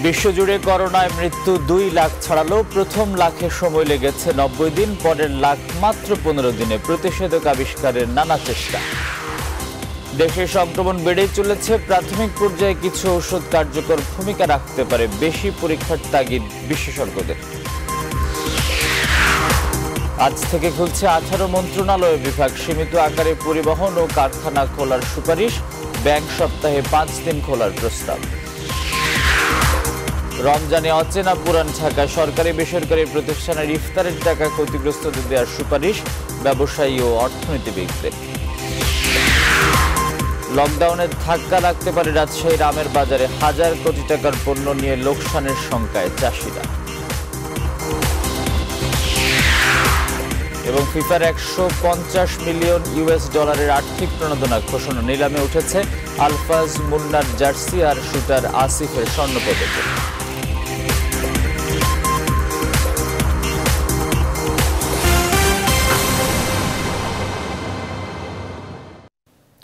বিশ্বজুড়ে করোনায় মৃত্যু 2 লাখ ছাড়ালো। প্রথম লাখে সময় লেগেছে 90 দিন, পরের লাখ মাত্র 15 দিনে। প্রতিষেধক আবিষ্কারের নানা চেষ্টা। দেশে সংক্রমণ বেড়েই চলেছে। প্রাথমিক পর্যায়ে কিছু ঔষধ কার্যকর ভূমিকা রাখতে পারে, বেশি পরীক্ষার তাগিদ বিশেষজ্ঞদের। আজ থেকে খুলছে 18 মন্ত্রণালয় বিভাগ। সীমিত আকারে পরিবহন ও কারখানা খোলার সুপারিশ। ব্যাংক সপ্তাহে 5 দিন খোলার প্রস্তাব। রমজানে অচেনা পুরান ঢাকা। সরকারি বেসরকারি প্রতিষ্ঠানের ইফতারের টাকা ক্ষতিগ্রস্তদের দেওয়ার সুপারিশ ব্যবসায়ী ও অর্থনীতিবিদদের। লকডাউনের ধাক্কা লাগতে পারে রাজশাহীর আমের বাজারে। হাজার কোটি টাকার পণ্য নিয়ে লোকসানের শঙ্কায় চাষিরা। এবং ফিফার 150 মিলিয়ন ইউএস ডলারের আর্থিক প্রণোদনা ঘোষণা। নিলামে উঠেছে আলফাজ মুন্নার জার্সি আর শুটার আসিফের স্বর্ণপদক।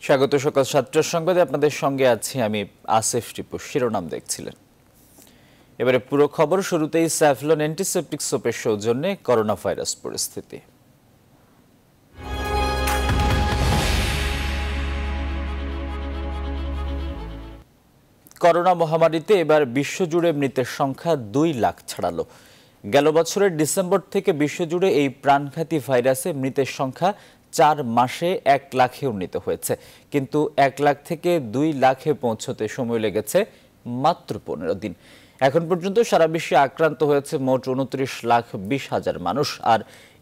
স্বাগত সকাল 7টার সংবাদে। আপনাদের সঙ্গে আছি আমি আসিফ টিপু। শিরোনাম দেখছিলেন, এবারে পুরো খবর। শুরুতেই স্যাভলন অ্যান্টিসেপটিক সোপের সৌজন্যে করোনা ভাইরাস পরিস্থিতি। করোনা মহামারীতে এবার বিশ্বজুড়ে মৃতের সংখ্যা 2 লাখ ছাড়ালো। গেল বছরের ডিসেম্বর থেকে বিশ্বজুড়ে এই প্রাণঘাতী ভাইরাসে মৃতের সংখ্যা 4 মাসে 1 লাখে উন্নীত হয়েছে। কিন্তু 1 লাখ থেকে 2 লাখে পৌঁছতে সময় লেগেছে মাত্র 15 দিন। এখন পর্যন্ত সারা বিশ্বে আক্রান্ত হয়েছে মোট 29,20,000 মানুষ। আর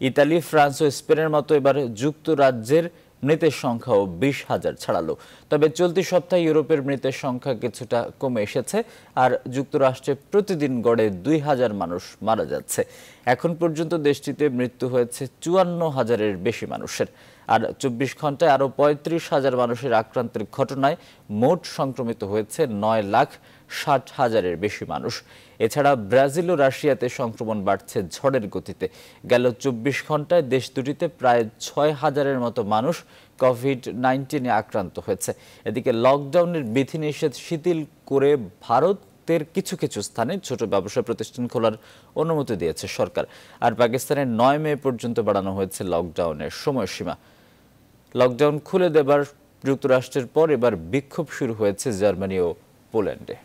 ইতালি, ফ্রান্স ও স্পেনের মতো এবার যুক্তরাজ্যের মৃতের সংখ্যাও 20,000 ছাড়ালো। তবে চলতি সপ্তাহে ইউরোপের মৃতের সংখ্যা কিছুটা কমে এসেছে। আর যুক্তরাষ্ট্রে প্রতিদিন গড়ে 2,000 মানুষ মারা যাচ্ছে। এখন পর্যন্ত দেশটিতে মৃত্যু হয়েছে 54,000-এর বেশি মানুষের। আর 24 ঘন্টায় আরও 35,000 মানুষের আক্রান্তের ঘটনায় মোট সংক্রমিত হয়েছে 9,60,000-এর বেশি মানুষ। এছাড়া ব্রাজিল ও রাশিয়াতে সংক্রমণ বাড়ছে ঝড়ের গতিতে। গেল 24 ঘন্টায় দেশ দুটিতে প্রায় 6,000-এর মতো মানুষ কোভিড-19-এ আক্রান্ত হয়েছে। এদিকে লকডাউনের বিধিনিষেধ শিথিল করে ভারতের কিছু কিছু স্থানে ছোট ব্যবসা প্রতিষ্ঠান খোলার অনুমতি দিয়েছে সরকার। আর পাকিস্তানের 9 মে পর্যন্ত বাড়ানো হয়েছে লকডাউনের সময়সীমা। লকডাউন খুলে দেবার যুক্তরাষ্ট্রের পর এবার বিক্ষোভ শুরু হয়েছে জার্মানি ও পোল্যান্ডে।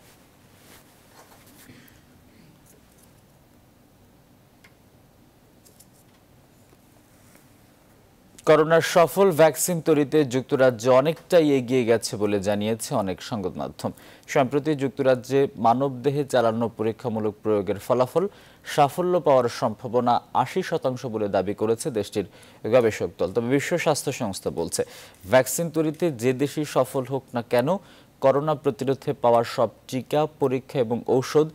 করোনার সফল ভ্যাকসিন তৈরিতে যুক্তরাজ্য অনেকটাই এগিয়ে গেছে বলে জানিয়েছে অনেক সংবাদ মাধ্যম। সম্প্রতি যুক্তরাজ্যে মানবদেহে চালানো পরীক্ষামূলক প্রয়োগের ফলাফল সাফল্য পাওয়ার সম্ভাবনা 80% বলে দাবি করেছে দেশটির গবেষক দল। তবে বিশ্ব স্বাস্থ্য সংস্থা বলছে, ভ্যাকসিন তৈরিতে যে দেশই সফল হোক না কেন, করোনা প্রতিরোধে পাওয়া সব টিকা, পরীক্ষা এবং ঔষধ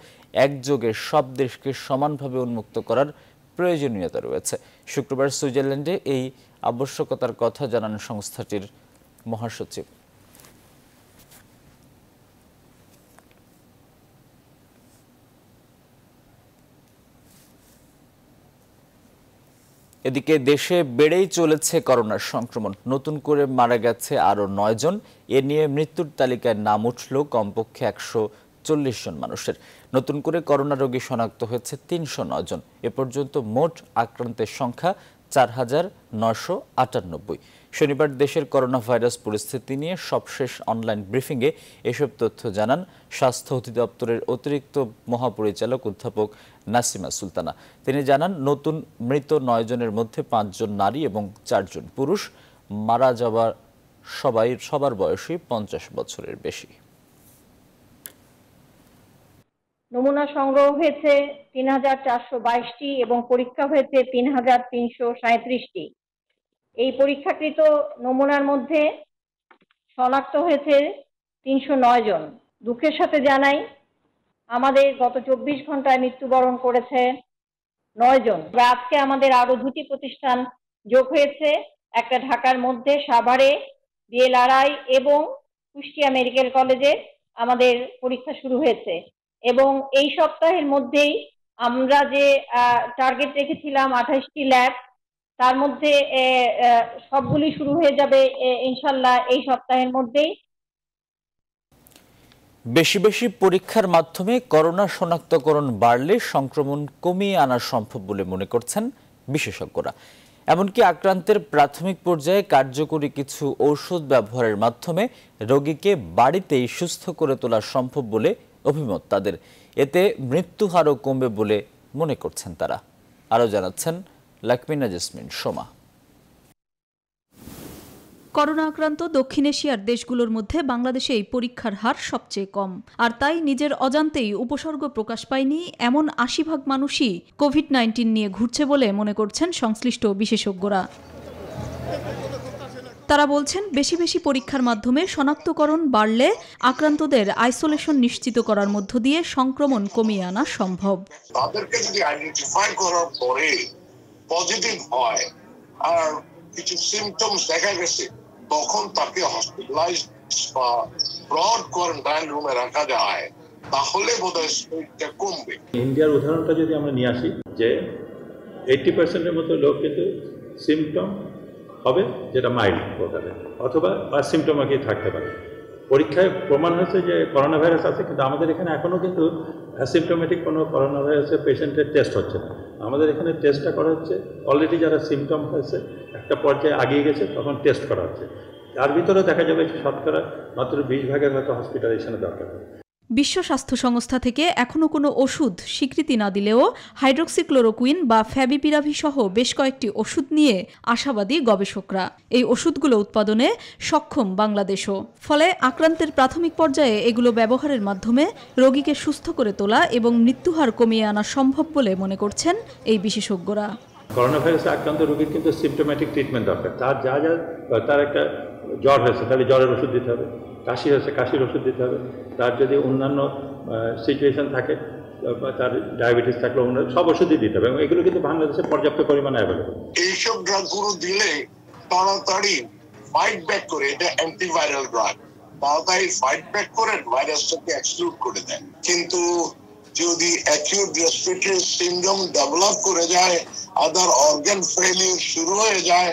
একযোগে সব দেশকে সমানভাবে উন্মুক্ত করার প্রয়োজনীয়তা রয়েছে। শুক্রবার সুইজারল্যান্ডে এই আবশ্যকতার কথা জানান সংস্থাটির মহাসচিব। এদিকে দেশে বেড়েই চলেছে করোনার সংক্রমণ। নতুন করে মারা গেছে আরও 9 জন। এ নিয়ে মৃত্যুর তালিকায় নাম উঠল কমপক্ষে 140 জন মানুষের। নতুন করে করোনা রোগী শনাক্ত হয়েছে 309 জন। এ পর্যন্ত মোট আক্রান্তের সংখ্যা 4,998। শনিবার দেশের করোনা ভাইরাস পরিস্থিতি নিয়ে সবশেষ অনলাইন ব্রিফিংয়ে এসব তথ্য জানান স্বাস্থ্য অধিদপ্তরের অতিরিক্ত মহাপরিচালক অধ্যাপক নাসিমা সুলতানা। তিনি জানান, নতুন মৃত 9 জনের মধ্যে 5 জন নারী এবং 4 জন পুরুষ। মারা যাওয়া সবার বয়সই 50 বছরের বেশি। নমুনা সংগ্রহ হয়েছে 3,422টি এবং পরীক্ষা হয়েছে 3,337টি। এই পরীক্ষাকৃত নমুনার মধ্যে শনাক্ত হয়েছে 309 জন। দুঃখের সাথে জানাই, আমাদের গত 24 ঘন্টায় মৃত্যুবরণ করেছে 9 জন। আজকে আমাদের আরো 2টি প্রতিষ্ঠান যোগ হয়েছে। একটা ঢাকার মধ্যে সাভারে DLRI এবং কুষ্টিয়া মেডিকেল কলেজে আমাদের পরীক্ষা শুরু হয়েছে। এবং এই সপ্তাহের মধ্যেই আমরা যে টার্গেট রেখেছিলাম 28টি ল্যাব, তার মধ্যে সবগুলি শুরু হয়ে যাবে ইনশাল্লাহ এই সপ্তাহের মধ্যেই। বেশি বেশি পরীক্ষার মাধ্যমে করোনা শনাক্তকরণ বাড়লে সংক্রমণ কমিয়ে আনা সম্ভব বলে মনে করছেন বিশেষজ্ঞরা। এমনকি আক্রান্তের প্রাথমিক পর্যায়ে কার্যকরী কিছু ঔষধ ব্যবহারের মাধ্যমে রোগীকে বাড়িতেই সুস্থ করে তোলা সম্ভব বলে অভিমত তাদের। এতে মৃত্যুহারও কমবে বলে মনে করছেন তারা। আরও জানাচ্ছেন লাকমিনা জেসমিন সোমা। করোনা আক্রান্ত দক্ষিণ এশিয়ার দেশগুলোর মধ্যে বাংলাদেশে এই পরীক্ষার হার সবচেয়ে কম। আর তাই নিজের অজান্তেই উপসর্গ প্রকাশ পায়নি এমন ৮০% মানুষই কোভিড-19 নিয়ে ঘুরছে বলে মনে করছেন সংশ্লিষ্ট বিশেষজ্ঞরা। তারা বলছেন, বেশি বেশি পরীক্ষার মাধ্যমে শনাক্তকরণ বাড়লে আক্রান্তদের আইসোলেশন নিশ্চিত করার মধ্য দিয়ে সংক্রমণ কমিয়ে আনা সম্ভব। তাদেরকে যদি আইডেন্টিফাই করার পরে পজিটিভ হয় আর কিছু সিমটমস দেখা গেছে, তখন তাকে হসপিটালাইজ বা ব্রড কোয়ারেন্টাইন রুমে রাখা যায়, তাহলে বোধহয় স্প্রেডটা কমবে। ইন্ডিয়ার উদাহরণটা যদি আমরা নিয়ে আসি, যে 80%-এর মতো লোক কিন্তু সিমটম হবে যেটা মাইল্ড প্রকারের, অথবা সিমটমাকেই থাকতে পারে। পরীক্ষায় প্রমাণ হয়েছে যে করোনা ভাইরাস আছে, কিন্তু আমাদের এখানে এখনও কিন্তু অ্যাসিমটোমেটিক কোনো করোনা ভাইরাসের পেশেন্টের টেস্ট হচ্ছে না। আমাদের এখানে টেস্টটা করা হচ্ছে অলরেডি যারা সিমটম হয়েছে, একটা পর্যায়ে আগিয়ে গেছে, তখন টেস্ট করা হচ্ছে। তার ভিতরে দেখা যাবে শতকরা মাত্র 20% হয়তো হসপিটালাইজেশনের দরকার হবে। বিশ্ব স্বাস্থ্য সংস্থা থেকে এখনও কোনো ওষুধ স্বীকৃতি না দিলেও হাইড্রোক্সিক্লোরোকুইন বা ফ্যাভিপিরাভি সহ বেশ কয়েকটি ওষুধ নিয়ে আশাবাদী গবেষকরা। এই ওষুধগুলো উৎপাদনে সক্ষম বাংলাদেশও। ফলে আক্রান্তের প্রাথমিক পর্যায়ে এগুলো ব্যবহারের মাধ্যমে রোগীকে সুস্থ করে তোলা এবং মৃত্যুহার কমিয়ে আনা সম্ভব বলে মনে করছেন এই বিশেষজ্ঞরা। করোনা ভাইরাসে আক্রান্ত রোগীর কিন্তু সিমটোম্যাটিক ট্রিটমেন্ট দরকার। তার একটা জ্বর হয়েছে, তাহলে জ্বরের ওষুধ দিতে হবে। কাশি হয়েছে, কাশির ওষুধ দিতে হবে। তার যদি অন্যান্য সিচুয়েশন থাকে, তার ডায়াবেটিস থাকলে সব ওষুধই দিতে হবে, এবং এগুলো কিন্তু বাংলাদেশে পর্যাপ্ত পরিমাণে অ্যাভেলেবল। এইসব ড্রাগগুলো দিলে তাড়াতাড়ি ফাইট ব্যাক করে, এটা অ্যান্টিভাইরাল ড্রাগ, তাড়াতাড়ি ফাইট ব্যাক করে ভাইরাসটাকে এক্সক্লুড করে দেয়। কিন্তু যদি অ্যাকিউট রেসপিরেটরি সিনড্রোম ডেভেলপ করে যায়, আদার অর্গান ফেলিউর শুরু হয়ে যায়,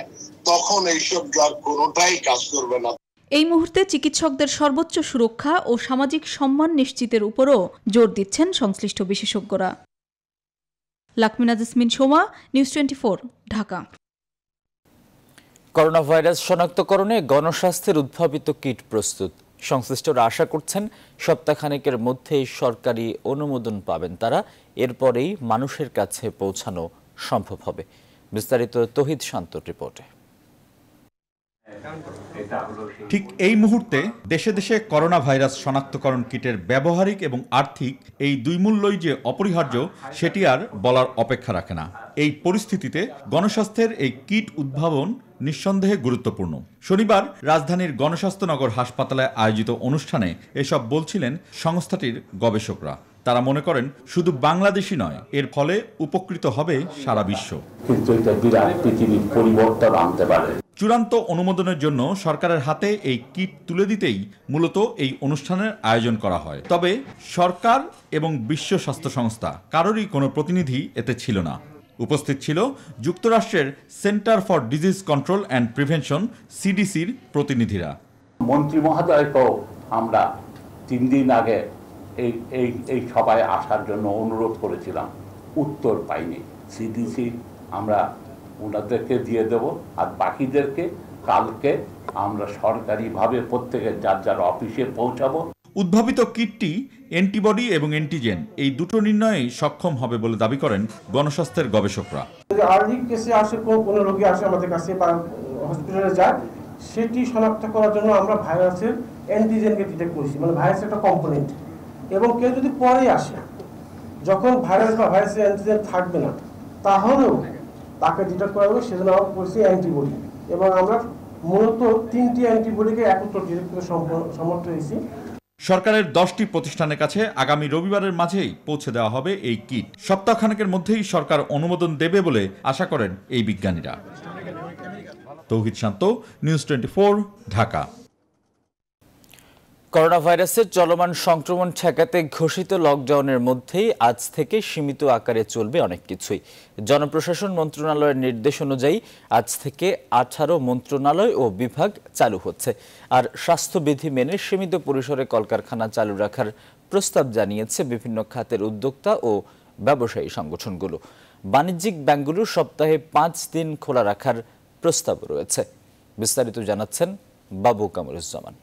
তখন এইসব ড্রাগ কোনোটাই কাজ করবে না। এই মুহূর্তে চিকিৎসকদের সর্বোচ্চ সুরক্ষা ও সামাজিক সম্মান নিশ্চিতের উপরও জোর দিচ্ছেন সংশ্লিষ্ট বিশেষজ্ঞরা। Lakmina Jesmin Soma, news 24, Dhaka. Corona virus শনাক্তকরণে গণস্বাস্থ্যের উদ্ভাবিত কিট প্রস্তুত। সংশ্লিষ্টরা আশা করছেন সপ্তাহখানেকের মধ্যেই সরকারি অনুমোদন পাবেন তারা। এরপরেই মানুষের কাছে পৌঁছানো সম্ভব হবে। বিস্তারিত তৌহিদ শান্তর রিপোর্টে। ঠিক এই মুহূর্তে দেশে দেশে করোনা ভাইরাস শনাক্তকরণ কিটের ব্যবহারিক এবং আর্থিক এই দুই মূল্যই যে অপরিহার্য, সেটি আর বলার অপেক্ষা রাখে না। এই পরিস্থিতিতে গণস্বাস্থ্যের এই কিট উদ্ভাবন নিঃসন্দেহে গুরুত্বপূর্ণ। শনিবার রাজধানীর গণস্বাস্থ্যনগর হাসপাতালে আয়োজিত অনুষ্ঠানে এসব বলছিলেন সংস্থাটির গবেষকরা। তারা মনে করেন শুধু বাংলাদেশই নয়, এর ফলে উপকৃত হবে সারা বিশ্ব। কিন্তু এটা বিরাট পৃথিবীর পরিবর্তন আনতে পারে। চূড়ান্ত অনুমোদনের জন্য সরকারের হাতে এই কিট তুলে দিতেই মূলত এই অনুষ্ঠানের আয়োজন করা হয়। তবে সরকার এবং বিশ্ব স্বাস্থ্য সংস্থা কারোরই কোনো প্রতিনিধি এতে ছিল না। উপস্থিত ছিল যুক্তরাষ্ট্রের centre for disease control and prevention সিডিসির প্রতিনিধিরা। মন্ত্রী মহোদয়কেও আমরা 3 দিন আগে এই সভায় আসার জন্য অনুরোধ করেছিলাম, উত্তর পাইনি। সিডিসি আমরা ওনাদেরকে দিয়ে দেব, আর বাকিদেরকে কালকে আমরা সরকারিভাবে প্রত্যেকের যার যার অফিসে পৌঁছাবো। উদ্ভাবিত কিটটি অ্যান্টিবডি এবং অ্যান্টিজেন এই দুটো নির্ণয়েই সক্ষম হবে বলে দাবি করেন গণস্বাস্থ্যের গবেষকরা। আর্লি কেসে আসে, কোনো রোগী আসে আমাদের কাছে বা হসপিটালে যায়, সেটি শনাক্ত করার জন্য আমরা ভাইরাসের অ্যান্টিজেনকে ডিটেক্ট করেছি, মানে ভাইরাসের একটা কম্পোনেন্ট। এবং কেউ যদি পরে আসে, যখন ভাইরাস বা ভাইরাসের অ্যান্টিজেন থাকবে না, তাহলেও তাকে ডিটেক্ট করা হবে, সেজন্য আমরা করছি অ্যান্টিবডি। এবং আমরা মূলত 3টি অ্যান্টিবডিকে একত্র ডিটেক্ট করে সমর্থ হয়েছি। সরকারের 10টি প্রতিষ্ঠানের কাছে আগামী রবিবারের মাঝেই পৌঁছে দেওয়া হবে এই কিট। সপ্তাহখানেকের মধ্যেই সরকার অনুমোদন দেবে বলে আশা করেন এই বিজ্ঞানীরা। তৌহিদ শান্ত, নিউজ 24, ঢাকা। করোনা ভাইরাসের চলমান সংক্রমণ ঠেকাতে ঘোষিত লকডাউনের মধ্যেই আজ থেকে সীমিত আকারে চলবে অনেক কিছুই। জনপ্রশাসন মন্ত্রণালয়ের নির্দেশ অনুযায়ী আজ থেকে 18 মন্ত্রণালয় ও বিভাগ চালু হচ্ছে। আর স্বাস্থ্যবিধি মেনে সীমিত পরিসরে কলকারখানা চালু রাখার প্রস্তাব জানিয়েছে বিভিন্ন খাতের উদ্যোক্তা ও ব্যবসায়ী সংগঠনগুলো। বাণিজ্যিক ব্যাংকগুলো সপ্তাহে 5 দিন খোলা রাখার প্রস্তাব রয়েছে। বিস্তারিত জানাচ্ছেন বাবু কামরুজ্জামান।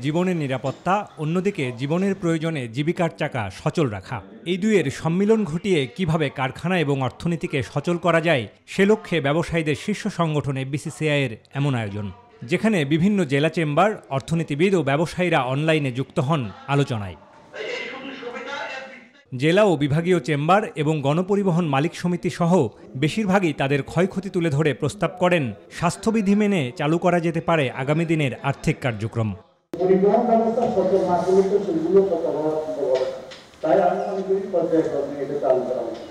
জীবনের নিরাপত্তা, অন্যদিকে জীবনের প্রয়োজনে জীবিকার চাকা সচল রাখা, এই দুইয়ের সম্মিলন ঘটিয়ে কিভাবে কারখানা এবং অর্থনীতিকে সচল করা যায় সে লক্ষ্যে ব্যবসায়ীদের শীর্ষ সংগঠন এফবিসিসিআইয়ের এমন আয়োজন, যেখানে বিভিন্ন জেলা চেম্বার, অর্থনীতিবিদ ও ব্যবসায়ীরা অনলাইনে যুক্ত হন আলোচনায়। জেলা ও বিভাগীয় চেম্বার এবং গণপরিবহন মালিক সমিতি সহ বেশিরভাগই তাদের ক্ষয়ক্ষতি তুলে ধরে প্রস্তাব করেন স্বাস্থ্যবিধি মেনে চালু করা যেতে পারে আগামী দিনের আর্থিক কার্যক্রম। পরিবহন ব্যবস্থা সচল না করলে তো সেগুলো তাই আমি মনে করি পর্যায়ক্রমে এটা চালু করা উচিত।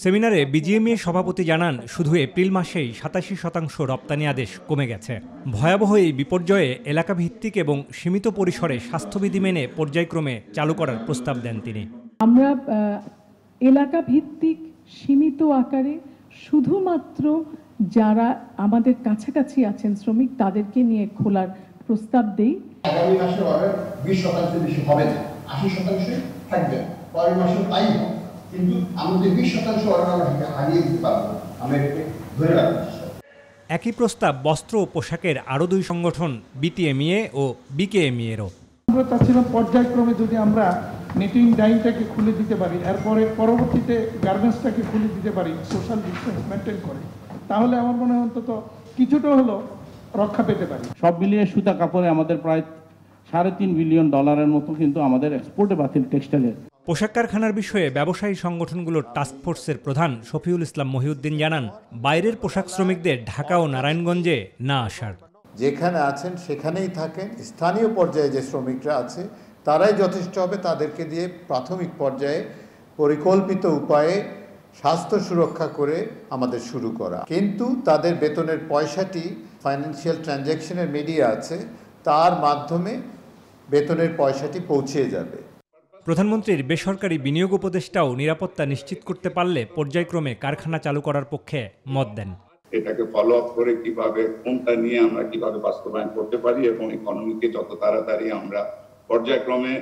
সেমিনারে বিজিএমইএ সভাপতি জানান, শুধু এপ্রিল মাসেই 87% রপ্তানি আদেশ কমে গেছে। ভয়াবহ এই বিপর্যয়ে এলাকাভিত্তিক এবং সীমিত পরিসরে স্বাস্থ্যবিধি মেনে পর্যায়ক্রমে চালু করার প্রস্তাব দেন তিনি। আমরা এলাকা ভিত্তিক সীমিত আকারে শুধুমাত্র যারা আমাদের কাছাকাছি আছেন শ্রমিক তাদেরকে নিয়ে খোলার প্রস্তাব দেই। আগামী মাসে অর্ডার 20% বেশি হবে না, 80% থাকবে, পরের মাসে তাই হবে, কিন্তু আমাদের 20% অর্ডার আমরা হারিয়ে দিতে পারবো, আমরা এটাকে ধরে রাখবো। একই প্রস্তাব বস্ত্র ও পোশাকের আরও দুই সংগঠন বিটিএমইএ ও বিকেএমইএরও। আমরা চাচ্ছিলাম পর্যায়ক্রমে যদি আমরা নিটিং ডাইংটাকে খুলে দিতে পারি, এরপরে পরবর্তীতে গার্মেন্টসটাকে খুলে দিতে পারি সোশ্যাল ডিস্টেন্স মেনটেন করে, তাহলে আমার মনে হয় অন্তত কিছুটা হলো রক্ষা পেতে পারি। সব মিলিয়ে সুতা কাপড়ে আমাদের প্রায় $3.5 বিলিয়ন মতো কিন্তু আমাদের এক্সপোর্টে বাতিল টেক্সটাইলের। পোশাক কারখানার বিষয়ে ব্যবসায়ী সংগঠনগুলোর টাস্কফোর্সের প্রধান শফিউল ইসলাম মহিউদ্দিন জানান, বাইরের পোশাক শ্রমিকদের ঢাকা ও নারায়ণগঞ্জে না আসার। যেখানে আছেন সেখানেই থাকেন, স্থানীয় পর্যায়ে যে শ্রমিকরা আছে তারাই যথেষ্ট হবে। তাদেরকে দিয়ে প্রাথমিক পর্যায়ে পরিকল্পিত উপায়ে স্বাস্থ্য সুরক্ষা করে আমাদের শুরু করা, কিন্তু তাদের বেতনের পয়সাটি ফাইন্যান্সিয়াল ট্রানজ্যাকশনের মিডিয়া আছে, তার মাধ্যমে বেতনের পয়সাটি পৌঁছে যাবে। প্রধানমন্ত্রীর বেসরকারি বিনিয়োগ উপদেষ্টাও নিরাপত্তা নিশ্চিত করতে পারলে পর্যায়ক্রমে কারখানা চালু করার পক্ষে মত দেন। এটাকে ফলো আপ করে কিভাবে কোনটা নিয়ে আমরা কিভাবে বাস্তবায়ন করতে পারি এবং ইকোনমিকে যত তাড়াতাড়ি আমরা পর্যায়ক্রমে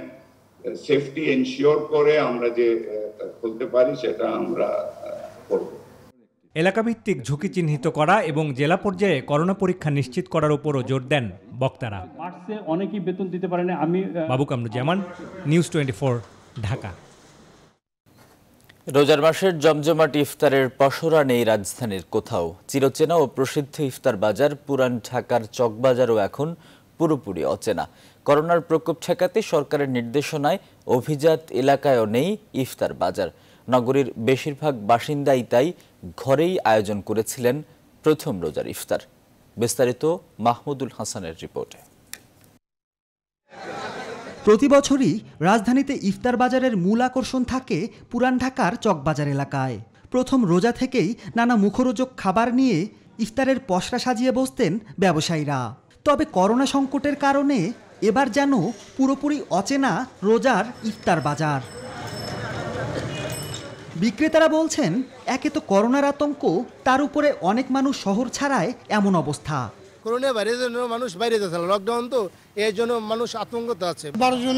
সেফটি এনশিওর করে আমরা যে খুলতে পারি সেটা আমরা করব। এলাকাভিত্তিক ঝুঁকি চিহ্নিত করা এবং জেলা পর্যায়ে করোনা পরীক্ষা নিশ্চিত করার উপরও জোর দেন বক্তারা। মার্চে অনেকেই বেতন দিতে পারেন। আমি বাবু কামরুজ্জামান, নিউজ 24, ঢাকা। রোজার মাসের জমজমাট ইফতারের পসরা নেই রাজধানীর কোথাও। চিরচেনা ও প্রসিদ্ধ ইফতার বাজার পুরান ঢাকার চকবাজারও এখন পুরোপুরি অচেনা। করোনার প্রকোপ ঠেকাতে সরকারের নির্দেশনায় অভিজাত এলাকায়ও নেই ইফতার বাজার। নগরীর বেশিরভাগ বাসিন্দাই তাই ঘরেই আয়োজন করেছিলেন প্রথম রোজার ইফতার। বিস্তারিত মাহমুদুল হাসানের রিপোর্টে। প্রতি বছরই রাজধানীতে ইফতার বাজারের মূল আকর্ষণ থাকে পুরান ঢাকার চকবাজার এলাকায়। প্রথম রোজা থেকেই নানা মুখরোচক খাবার নিয়ে ইফতারের পসরা সাজিয়ে বসতেন ব্যবসায়ীরা। তবে করোনা সংকটের কারণে এবার যেন পুরোপুরি অচেনা রোজার ইফতার বাজার। বিক্রেতারা বলছেন, একে তো করোনার আতঙ্ক, তার উপরে অনেক মানুষ শহর ছাড়ায় এমন অবস্থা। করোনা ভাইরাসের জন্য মানুষ বাইরে যাচ্ছে, লকডাউন তো এর জন্য মানুষ আতঙ্কতে আছে। 12 জন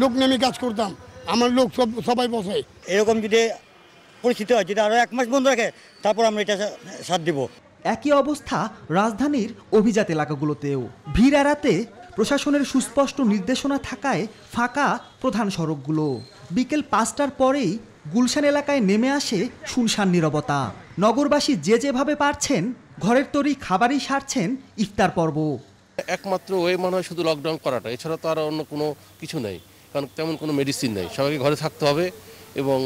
লোক নেমে কাজ করতাম, আমার লোক সবাই বসে। এরকম যদি পরিস্থিতি হয়, যদি আরো 1 মাস বন্ধ রাখে, তারপর আমরা এটা সাথ দিব। একই অবস্থা রাজধানীর অভিজাত এলাকাগুলোতেও। ভিড় এড়াতে প্রশাসনের সুস্পষ্ট নির্দেশনা থাকায় ফাঁকা প্রধান সড়কগুলো। বিকেল 5টার পরেই গুলশান এলাকায় নেমে আসে শুনশান নীরবতা। নগরবাসী যে যেভাবে পারছেন ঘরের তৈরি খাবারই সারছেন ইফতার পর্ব। একমাত্র ওই মনে হয় শুধু লকডাউন করাটা, এছাড়া তো আর অন্য কোনো কিছু নেই, কারণ তেমন কোনো মেডিসিন নেই। সবাইকে ঘরে থাকতে হবে এবং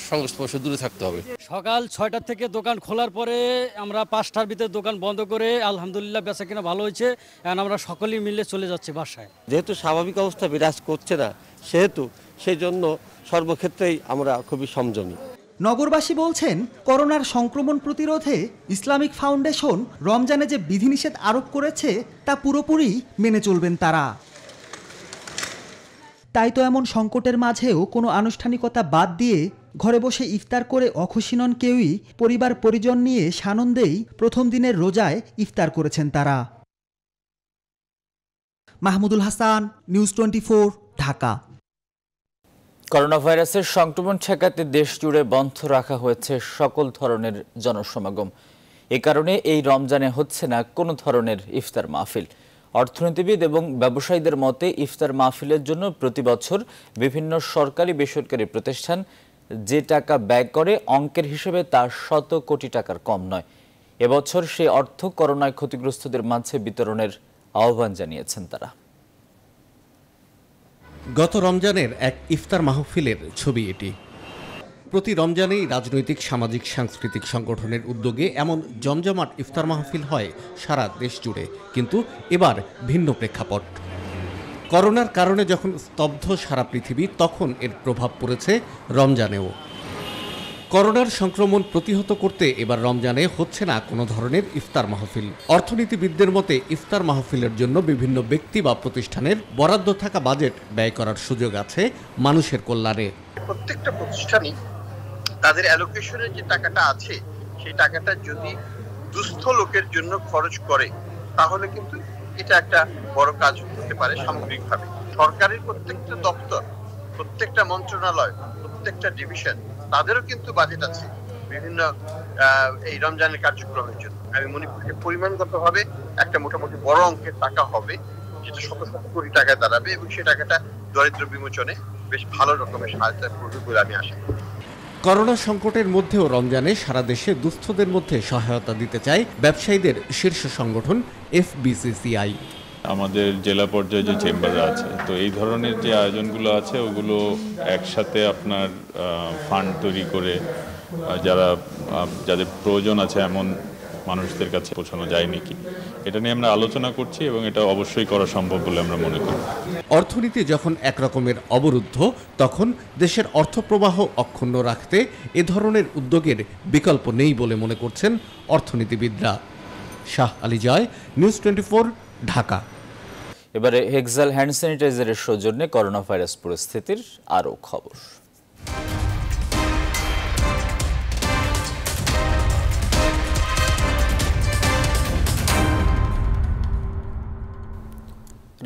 সংস্পর্শ দূরে থাকতে হবে। সকাল 6টা থেকে দোকান খোলার পরে আমরা 5টার ভিতরে দোকান বন্ধ করে আলহামদুলিল্লাহ বেচা কিনা ভালো হয়েছে। এখন আমরা সকলেই মিলে চলে যাচ্ছি বাসায়। যেহেতু স্বাভাবিক অবস্থা বিরাজ করছে না, সেহেতু সেই জন্য সর্বক্ষেত্রেই আমরা খুবই সংযমী। নগরবাসী বলছেন, করোনার সংক্রমণ প্রতিরোধে ইসলামিক ফাউন্ডেশন রমজানে যে বিধিনিষেধ আরোপ করেছে তা পুরোপুরি মেনে চলবেন তারা। তাই তো এমন সংকটের মাঝেও কোনো আনুষ্ঠানিকতা বাদ দিয়ে ঘরে বসে ইফতার করে অখুশি নন কেউই। পরিবার পরিজন নিয়ে সানন্দেই প্রথম দিনের রোজায় ইফতার করেছেন তারা। মাহমুদুল হাসান, নিউজ 24, ঢাকা। করোনা ভাইরাসের সংক্রমণ ঠেকাতে দেশ জুড়ে বন্ধ রাখা হয়েছে সকল ধরনের জনসমাগম। এ কারণে এই রমজানে হচ্ছে না কোনো ধরনের ইফতার মাহফিল। অর্থনীতিবিদ এবং ব্যবসায়ীদের মতে ইফতার মাহফিলের জন্য প্রতি বছর বিভিন্ন সরকারি বেসরকারি প্রতিষ্ঠান যে টাকা ব্যয় করে অঙ্কের হিসেবে তা শত কোটি টাকার কম নয়। এবছর সেই অর্থ করোনায় ক্ষতিগ্রস্তদের মাঝে বিতরণের আহ্বান জানিয়েছেন তারা। গত রমজানের এক ইফতার মাহফিলের ছবি এটি। প্রতি রমজানেই রাজনৈতিক, সামাজিক, সাংস্কৃতিক সংগঠনের উদ্যোগে এমন জমজমাট ইফতার মাহফিল হয় সারা দেশ জুড়ে, কিন্তু এবার ভিন্ন প্রেক্ষাপট। করোনার কারণে যখন স্তব্ধ সারা পৃথিবী, তখন এর প্রভাব পড়েছে রমজানেও। করোনার সংক্রমণ প্রতিহত করতে এবার রমজানে হচ্ছে না কোনো ধরনের ইফতার মাহফিল। অর্থনীতিবিদদের মতে ইফতার মাহফিলের জন্য বিভিন্ন ব্যক্তি বা প্রতিষ্ঠানের বরাদ্দ থাকা বাজেট ব্যয় করার সুযোগ আছে মানুষের কল্যাণে। প্রত্যেকটা প্রতিষ্ঠানই তাদের অ্যালোকেশনের যে টাকাটা আছে সেই টাকাটা যদি দুস্থ লোকের জন্য খরচ করে তাহলে কিন্তু এটা একটা বড় কাজ হতে পারে সামগ্রিকভাবে। সরকারের প্রত্যেকটা দপ্তর, প্রত্যেকটা মন্ত্রণালয়, প্রত্যেকটা ডিভিশন, তাদেরও কিন্তু বাজেট আছে বিভিন্ন এই রমজানের কার্যক্রমের জন্য। আমি মনে করি পরিমাণগতভাবে একটা মোটামুটি বড় অঙ্কের টাকা হবে, যেটা শত শত কোটি টাকায় দাঁড়াবে এবং সেই টাকাটা দরিদ্র বিমোচনে বেশ ভালো রকমের সহায়তা করবে বলে আমি আশা করি। করোনা সংকটের মধ্যেও রমজানে সারা দেশে দুস্থদের মধ্যে সহায়তা দিতে চায় ব্যবসায়ীদের শীর্ষ সংগঠন FBCCI। আমাদের জেলা পর্যায়ে যে চেম্বার আছে, তো এই ধরনের যে আয়োজনগুলো আছে ওগুলো একসাথে আপনার ফান্ড তৈরি করে যাদের প্রয়োজন আছে এমন মানুষদের কাছে পৌঁছানো যায় নাকি, এটা নিয়ে আমরা আলোচনা করছি এবং এটা অবশ্যই করা সম্ভব বলে আমরা মনে করি। অর্থনীতি যখন একরকমের অবরুদ্ধ, তখন দেশের অর্থপ্রবাহ অক্ষুণ্ণ রাখতে এ ধরনের উদ্যোগের বিকল্প নেই বলে মনে করছেন অর্থনীতিবিদরা। শাহ আলী জয়, নিউজ 24, ঢাকা। এবারে হেক্সাল হ্যান্ড স্যানিটাইজারের সৌজন্যে করোনা ভাইরাস পরিস্থিতির আরও খবর।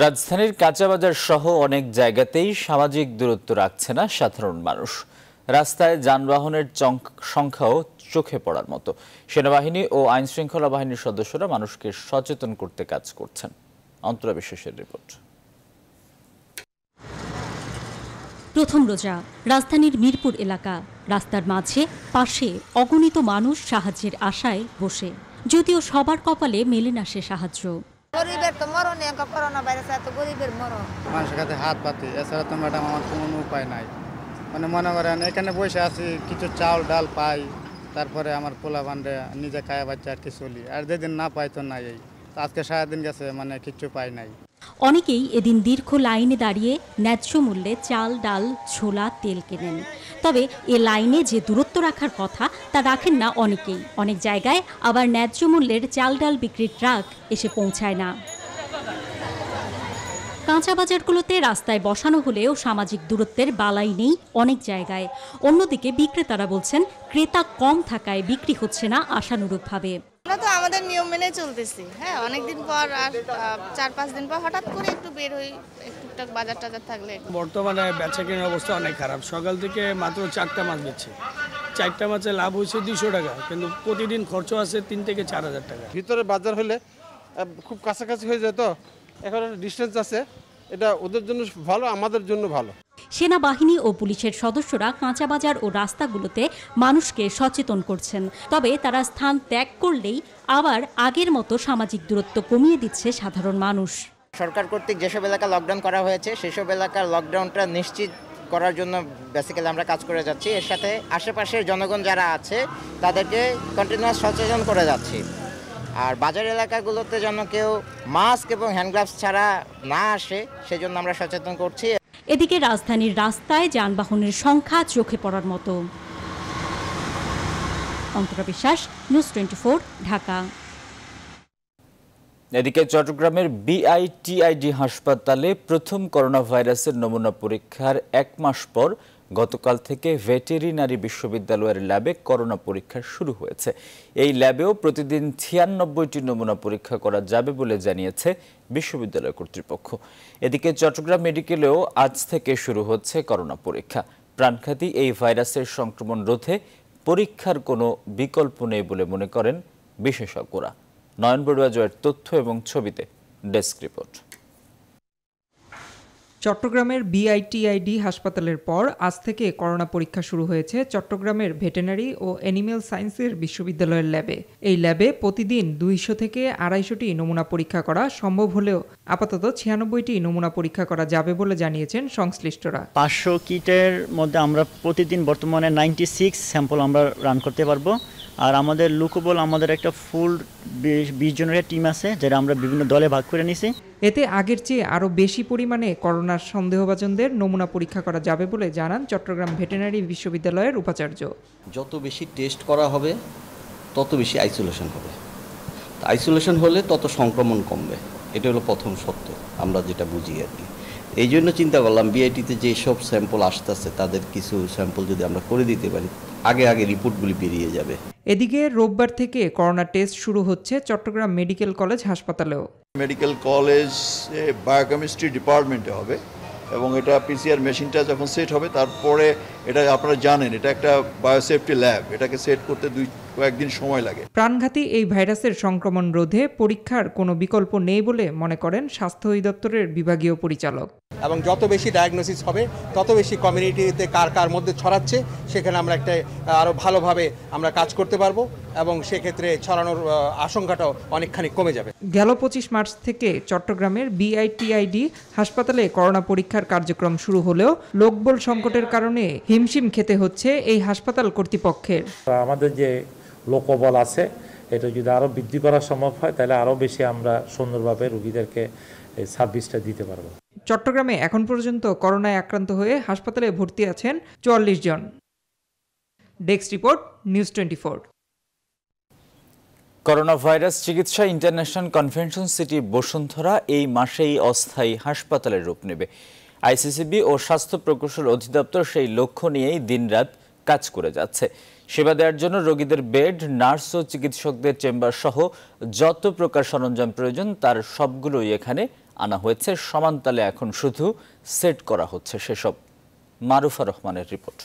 রাজধানীর কাঁচাবাজার সহ অনেক জায়গাতেই সামাজিক দূরত্ব রাখছে না সাধারণ মানুষ। রাস্তায় যানবাহনের সংখ্যাও চোখে পড়ার মতো। সেনাবাহিনী ও আইনশৃঙ্খলা বাহিনীর সদস্যরা মানুষকে সচেতন করতে কাজ করছেন। অন্তরা বিশ্বাসের রিপোর্ট। প্রথম রোজা, রাজধানীর মিরপুর এলাকা। রাস্তার মাঝে পাশে অগণিত মানুষ সাহায্যের আশায় বসে, যদিও সবার কপালে মেলে না সে সাহায্য। গরিবের তো মরণে, করোনা ভাইরাস এত গরিবের মরণ। মানুষের কাছে হাত পাতি, এছাড়া তো ম্যাডাম আমার কোনো উপায় নাই। মানে মনে করেন এখানে বসে আছি, কিছু চাউল ডাল পাই, তারপরে আমার পোলা বান্ডে নিজে খায়া বাচ্চা আর কি চলি, আর যেদিন না পাই তো নাই। আজকে সারাদিন গেছে, মানে কিচ্ছু পাই নাই। অনেকেই এদিন দীর্ঘ লাইনে দাঁড়িয়ে ন্যায্য মূল্যে চাল, ডাল, ছোলা, তেল কেনেন। তবে এ লাইনে যে দূরত্ব রাখার কথা তা রাখেন না অনেকেই। অনেক জায়গায় আবার ন্যায্য মূল্যের চাল, ডাল বিক্রির ট্রাক এসে পৌঁছায় না। কাঁচা বাজারগুলোতে রাস্তায় বসানো হলেও সামাজিক দূরত্বের বালাই নেই অনেক জায়গায়। অন্যদিকে বিক্রেতারা বলছেন ক্রেতা কম থাকায় বিক্রি হচ্ছে না আশানুরূপভাবে। আমরা তো আমাদের নিয়ম মেনে চলতেছি। হ্যাঁ, অনেকদিন পর আর 4-5 দিন পর হঠাৎ করে একটু বের হই, একটু বাজার টাজার থাকলে। বর্তমানে বেচা কেনার অবস্থা অনেক খারাপ। সকাল থেকে মাত্র 4টা মাছ বেচছে। 4টা মাছে লাভ হয়েছে 200 টাকা, কিন্তু প্রতিদিন খরচ আছে 3 থেকে 4,000 টাকা। ভিতরে বাজার হলে খুব কাছাকাছি হয়ে যেত, এখন ডিস্টেন্স আছে, এটা ওদের জন্য ভালো, আমাদের জন্য ভালো। সেনাবাহিনী ও পুলিশের সদস্যরা কাঁচা বাজার ও রাস্তাগুলোতে মানুষকে সচেতন করছেন। তবে তারা স্থান ত্যাগ করলেই আবার আগের মতো সামাজিক দূরত্ব কমিয়ে দিচ্ছে সাধারণ মানুষ। সরকার কর্তৃক যেসব এলাকা লকডাউন করা হয়েছে সেসব এলাকার লকডাউনটা নিশ্চিত করার জন্য বেসিক্যালি আমরা কাজ করে যাচ্ছি। এর সাথে আশেপাশের জনগণ যারা আছে তাদেরকে কন্টিনিউয়াস সচেতন করে যাচ্ছি। আর বাজার এলাকাগুলোতে যেন কেউ মাস্ক এবং হ্যান্ড গ্লাভস ছাড়া না আসে, সেজন্য আমরা সচেতন করছি। এদিকে রাজধানীর রাস্তায় যানবাহনের সংখ্যা চোখে পড়ার মতো। অন্তরা বিশ্বাস, নিউজ 24, ঢাকা। এদিকে চট্টগ্রামের বিআইটিআইডি হাসপাতালে প্রথম করোনা ভাইরাসের নমুনা পরীক্ষার 1 মাস পর গতকাল থেকে ভেটেরিনারি বিশ্ববিদ্যালয়ের ল্যাবে করোনা পরীক্ষা শুরু হয়েছে। এই ল্যাবেও প্রতিদিন 96টি নমুনা পরীক্ষা করা যাবে বলে জানিয়েছে বিশ্ববিদ্যালয় কর্তৃপক্ষ। এদিকে চট্টগ্রাম মেডিকেলেও আজ থেকে শুরু হচ্ছে করোনা পরীক্ষা। প্রাণঘাতী এই ভাইরাসের সংক্রমণ রোধে পরীক্ষার কোনো বিকল্প নেই বলে মনে করেন বিশেষজ্ঞরা। নয়ন বড়ুয়া জয়ের তথ্য এবং ছবিতে ডেস্ক রিপোর্ট। চট্টগ্রামের বিআইটিআইডি হাসপাতালের পর আজ থেকে করোনা পরীক্ষা শুরু হয়েছে চট্টগ্রামের ভেটেরিনারি ও অ্যানিমেল সায়েন্সের বিশ্ববিদ্যালয়ের ল্যাবে। এই ল্যাবে প্রতিদিন 200 থেকে 250টি নমুনা পরীক্ষা করা সম্ভব হলেও আপাতত 96টি নমুনা পরীক্ষা করা যাবে বলে জানিয়েছেন সংশ্লিষ্টরা। 500 কিটের মধ্যে আমরা প্রতিদিন বর্তমানে 96 স্যাম্পল আমরা রান করতে পারবো। আর আমাদের লুকেবল আমাদের একটা ফুল 20 জনের টিম আছে, যেটা আমরা বিভিন্ন দলে ভাগ করে নিছি। এতে আগের চেয়ে আরও বেশি পরিমাণে করোনার সন্দেহভাজনদের নমুনা পরীক্ষা করা যাবে বলে জানান চট্টগ্রাম ভেটেরিনারি বিশ্ববিদ্যালয়ের উপাচার্য। যত বেশি টেস্ট করা হবে তত বেশি আইসোলেশন হবে, আইসোলেশন হলে তত সংক্রমণ কমবে। এটা হলো প্রথম সত্য, আমরা যেটা বুঝি আর কি। এই জন্য চিন্তা করলাম বিআইটিতে যে সব স্যাম্পল আসতেছে তাদের কিছু স্যাম্পল যদি আমরা করে দিতে পারি, আগে রিপোর্টগুলি বেরিয়ে যাবে। এদিকে রোববার থেকে করোনা টেস্ট শুরু হচ্ছে চট্টগ্রাম মেডিকেল কলেজ হাসপাতালেও। মেডিকেল কলেজ বায়োকেমিস্ট্রি ডিপার্টমেন্টে হবে এবং এটা পিসিআর মেশিনটা যখন সেট হবে তারপরে এটা আপনারা জানেন এটা একটা বায়োসেফটি ল্যাব, এটাকে সেট করতে কয়েকদিন সময় লাগে। প্রাণঘাতী এই ভাইরাসের সংক্রমণ রোধে পরীক্ষার কোনো বিকল্প নেই বলে মনে করেন স্বাস্থ্য অধিদপ্তরের বিভাগীয় পরিচালক। এবং যত বেশি ডায়াগনোসিস হবে তত বেশি কমিউনিটিতে কার মধ্যে ছড়াচ্ছে সেখানে আমরা একটা আরও ভালোভাবে আমরা কাজ করতে পারবো এবং সেক্ষেত্রে ছড়ানোর আশঙ্কাটাও অনেকখানি কমে যাবে। গেল 25 মার্চ থেকে চট্টগ্রামের বিআইটিআইডি হাসপাতালে করোনা পরীক্ষার কার্যক্রম শুরু হলেও লোকবল সংকটের কারণে হিমশিম খেতে হচ্ছে এই হাসপাতাল কর্তৃপক্ষের। আমাদের যে লোকবল আছে এটা যদি আরও বৃদ্ধি করা সম্ভব হয় তাহলে আরও বেশি আমরা সুন্দরভাবে রোগীদেরকে এই সার্ভিসটা দিতে পারবো। চট্টগ্রামে এখন পর্যন্ত করোনায় আক্রান্ত হয়ে হাসপাতালে ভর্তি আছেন 44 জন। Desk report, news 24। Corona virus চিকিৎসা ইন্টারন্যাশনাল কনভেনশন সিটি বসুন্ধরা এই মাসেই অস্থায়ী হাসপাতালের রূপ নেবে। আইসিসিবি ও স্বাস্থ্য প্রকৌশল অধিদপ্তর সেই লক্ষ্য নিয়েই দিনরাত কাজ করে যাচ্ছে। সেবা দেওয়ার জন্য রোগীদের বেড, নার্স ও চিকিৎসকদের চেম্বার সহ যত প্রকার সরঞ্জাম প্রয়োজন তার সবগুলোই এখানে আনা হয়েছে। সমানতালে এখন শুধু সেট করা হচ্ছে সেসব। মারুফা রহমানের রিপোর্ট।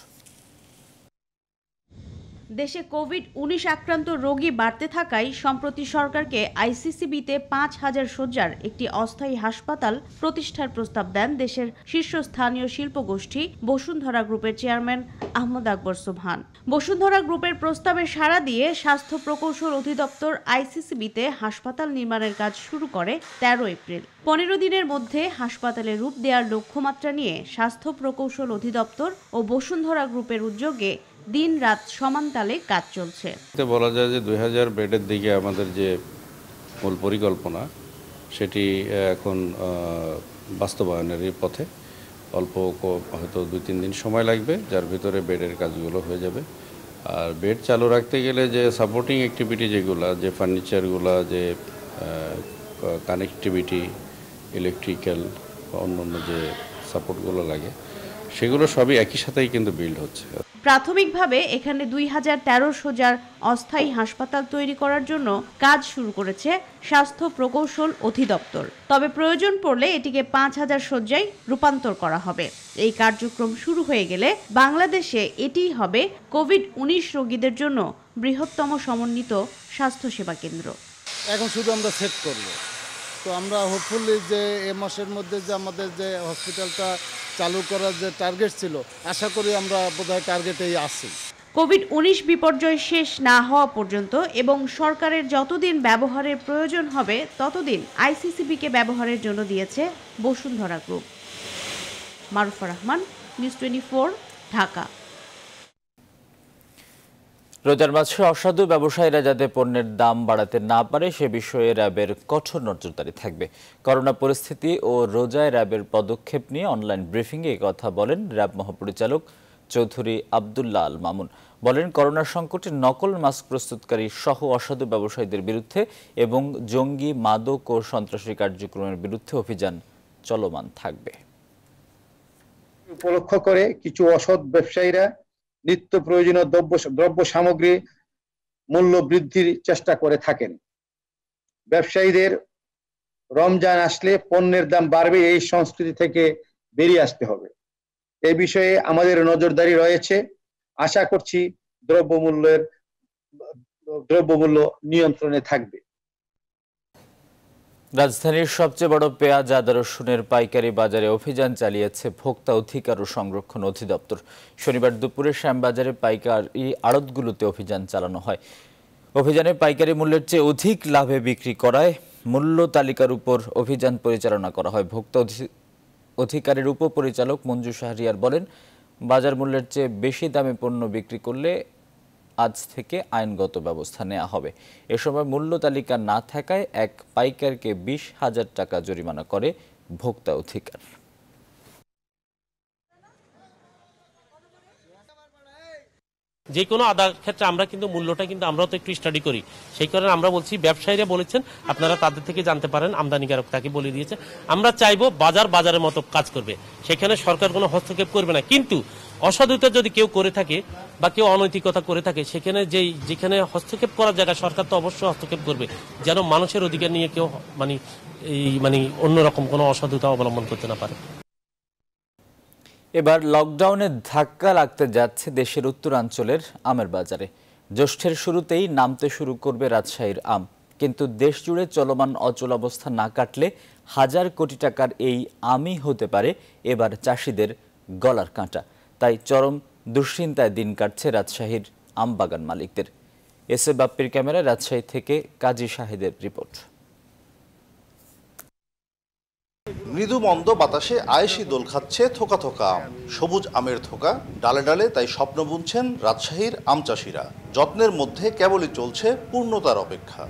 দেশে কোভিড-19 আক্রান্ত রোগী বাড়তে থাকায় সম্প্রতি সরকারকে আইসিসিবিতে 5000 শয্যার একটি অস্থায়ী হাসপাতাল প্রতিষ্ঠার প্রস্তাব দেন দেশের শীর্ষস্থানীয় শিল্পগোষ্ঠী বসুন্ধরা গ্রুপের চেয়ারম্যান আহমদ আকবর সুবহান। বসুন্ধরা গ্রুপের প্রস্তাবে সাড়া দিয়ে স্বাস্থ্য প্রকৌশল অধিদপ্তর আইসিসিবিতে হাসপাতাল নির্মাণের কাজ শুরু করে 13 এপ্রিল। 15 দিনের মধ্যে হাসপাতালে রূপ দেওয়ার লক্ষ্যমাত্রা নিয়ে স্বাস্থ্য প্রকৌশল অধিদপ্তর ও বসুন্ধরা গ্রুপের উদ্যোগে দিন রাত সমানতালে কাজ চলছে। বলা যায় যে 2000 বেডের দিকে আমাদের যে মূল পরিকল্পনা সেটি এখন বাস্তবায়নের পথে। অল্প হয়তো 2-3 দিন সময় লাগবে, যার ভিতরে বেডের কাজগুলো হয়ে যাবে। আর বেড চালু রাখতে গেলে যে সাপোর্টিং অ্যাক্টিভিটি যেগুলো, যে ফার্নিচারগুলো, যে কানেক্টিভিটি, ইলেকট্রিক্যাল অন্যান্য যে সাপোর্টগুলো লাগে সেগুলো সবই একই সাথেই কিন্তু বিল্ড হচ্ছে। প্রাথমিকভাবে এখানে 2013 শয্যার অস্থায়ী হাসপাতাল তৈরি করার জন্য কাজ শুরু করেছে স্বাস্থ্য প্রকৌশল অধিদপ্তর। তবে প্রয়োজন পড়লে এটিকে 5000 শয্যায় রূপান্তর করা হবে। এই কার্যক্রম শুরু হয়ে গেলে বাংলাদেশে এটিই হবে কোভিড-19 রোগীদের জন্য বৃহত্তম সমন্বিত স্বাস্থ্যসেবা কেন্দ্র। এখন শুধু আমরা সেট করব, তো আমরা হোপফুলি যে এ মাসের মধ্যে যে আমাদের যে হসপিটালটা চালু করার যে টার্গেট ছিল, আশা করি আমরা বোধহয় টার্গেটেই আছি। কোভিড-19 বিপর্যয় শেষ না হওয়া পর্যন্ত এবং সরকারের যতদিন ব্যবহারের প্রয়োজন হবে ততদিন আইসিসিবিকে ব্যবহারের জন্য দিয়েছে বসুন্ধরা গ্রুপ। মারুফা রহমান, নিউজ 24, ঢাকা। রোজার মাসে অসাধু ব্যবসায়ীরা যাতে পণ্যের দাম বাড়াতে না পারে সে বিষয়ে র্যাবের কঠোর নজরদারি থাকবে। করোনা পরিস্থিতি ও রোজায় র্যাবের পদক্ষেপ নিয়ে অনলাইন ব্রিফিংয়ে কথা বলেন র্যাব মহাপরিচালক চৌধুরী আব্দুল্লাহ আল মামুন বলেন, করোনা সংকটে নকল মাস্ক প্রস্তুতকারী সহ অসাধু ব্যবসায়ীদের বিরুদ্ধে এবং জঙ্গি, মাদক ও সন্ত্রাসী কার্যক্রমের বিরুদ্ধে অভিযান চলমান থাকবে। উপলক্ষ করে কিছু অসৎ ব্যবসায়ীরা নিত্য প্রয়োজনীয় দ্রব্য সামগ্রী মূল্য বৃদ্ধির চেষ্টা করে থাকেন। ব্যবসায়ীদের রমজান আসলে পণ্যের দাম বাড়বে, এই সংস্কৃতি থেকে বেরিয়ে আসতে হবে। এই বিষয়ে আমাদের নজরদারি রয়েছে। আশা করছি দ্রব্যমূল্য নিয়ন্ত্রণে থাকবে। রাজধানীর সবচেয়ে বড় পেঁয়াজ, আদা, রসুনের পাইকারি বাজারে অভিযান চালিয়েছে ভোক্তা অধিকার ও সংরক্ষণ অধিদপ্তর। শনিবার দুপুরে শ্যামবাজারে পাইকারি আড়তগুলোতে অভিযান চালানো হয়। অভিযানে পাইকারি মূল্যের চেয়ে অধিক লাভে বিক্রি করায় মূল্য তালিকার উপর অভিযান পরিচালনা করা হয়। ভোক্তা অধিকারের উপপরিচালক মঞ্জু শাহরিয়ার বলেন, বাজার মূল্যের চেয়ে বেশি দামে পণ্য বিক্রি করলে আজ থেকে আইনগত ব্যবস্থা নেওয়া হবে। এ সময় মূল্য তালিকা না থাকায় এক পাইকারকে 20,000 টাকা জরিমানা করে ভোক্তা অধিকার। যে কোনো আদার ক্ষেত্রে আমরা কিন্তু মূল্যটা কিন্তু আমরাও তো একটু স্টাডি করি। সেই কারণে আমরা বলছি, ব্যবসায়ীরা বলেছেন আপনারা তাদের থেকে জানতে পারেন, আমদানিকারক তাকে বলে দিয়েছে। আমরা চাইবো বাজারের মতো কাজ করবে, সেখানে সরকার কোনো হস্তক্ষেপ করবে না। কিন্তু অসাধুতা যদি কেউ করে থাকে বা কেউ অনৈতিকতা করে থাকে, সেখানে যেখানে হস্তক্ষেপ করার জায়গায় সরকার তো অবশ্যই হস্তক্ষেপ করবে, যেন মানুষের অধিকার নিয়ে কেউ অন্যরকম কোনো অসাধুতা অবলম্বন করতে না পারে। এবার লকডাউনে ধাক্কা লাগতে যাচ্ছে দেশের উত্তরাঞ্চলের আমের বাজারে। জ্যৈষ্ঠের শুরুতেই নামতে শুরু করবে রাজশাহীর আম, কিন্তু দেশ জুড়ে চলমান অচলাবস্থা না কাটলে হাজার কোটি টাকার এই আমই হতে পারে এবার চাষিদের গলার কাঁটা। তাই চরম দুশ্চিন্তায় দিন কাটছে রাজশাহীর আম বাগান মালিকদের। এস এ বাপ্পির ক্যামেরায় রাজশাহী থেকে কাজী শাহেদের রিপোর্ট। মৃদু মন্দ বাতাসে আয়েশি দোল খাচ্ছে থোকা থোকা আম, সবুজ আমের থোকা ডালে ডালে, তাই স্বপ্ন বুনছেন রাজশাহীর আম চাষিরা। যত্নের মধ্যে কেবলই চলছে পূর্ণতার অপেক্ষা।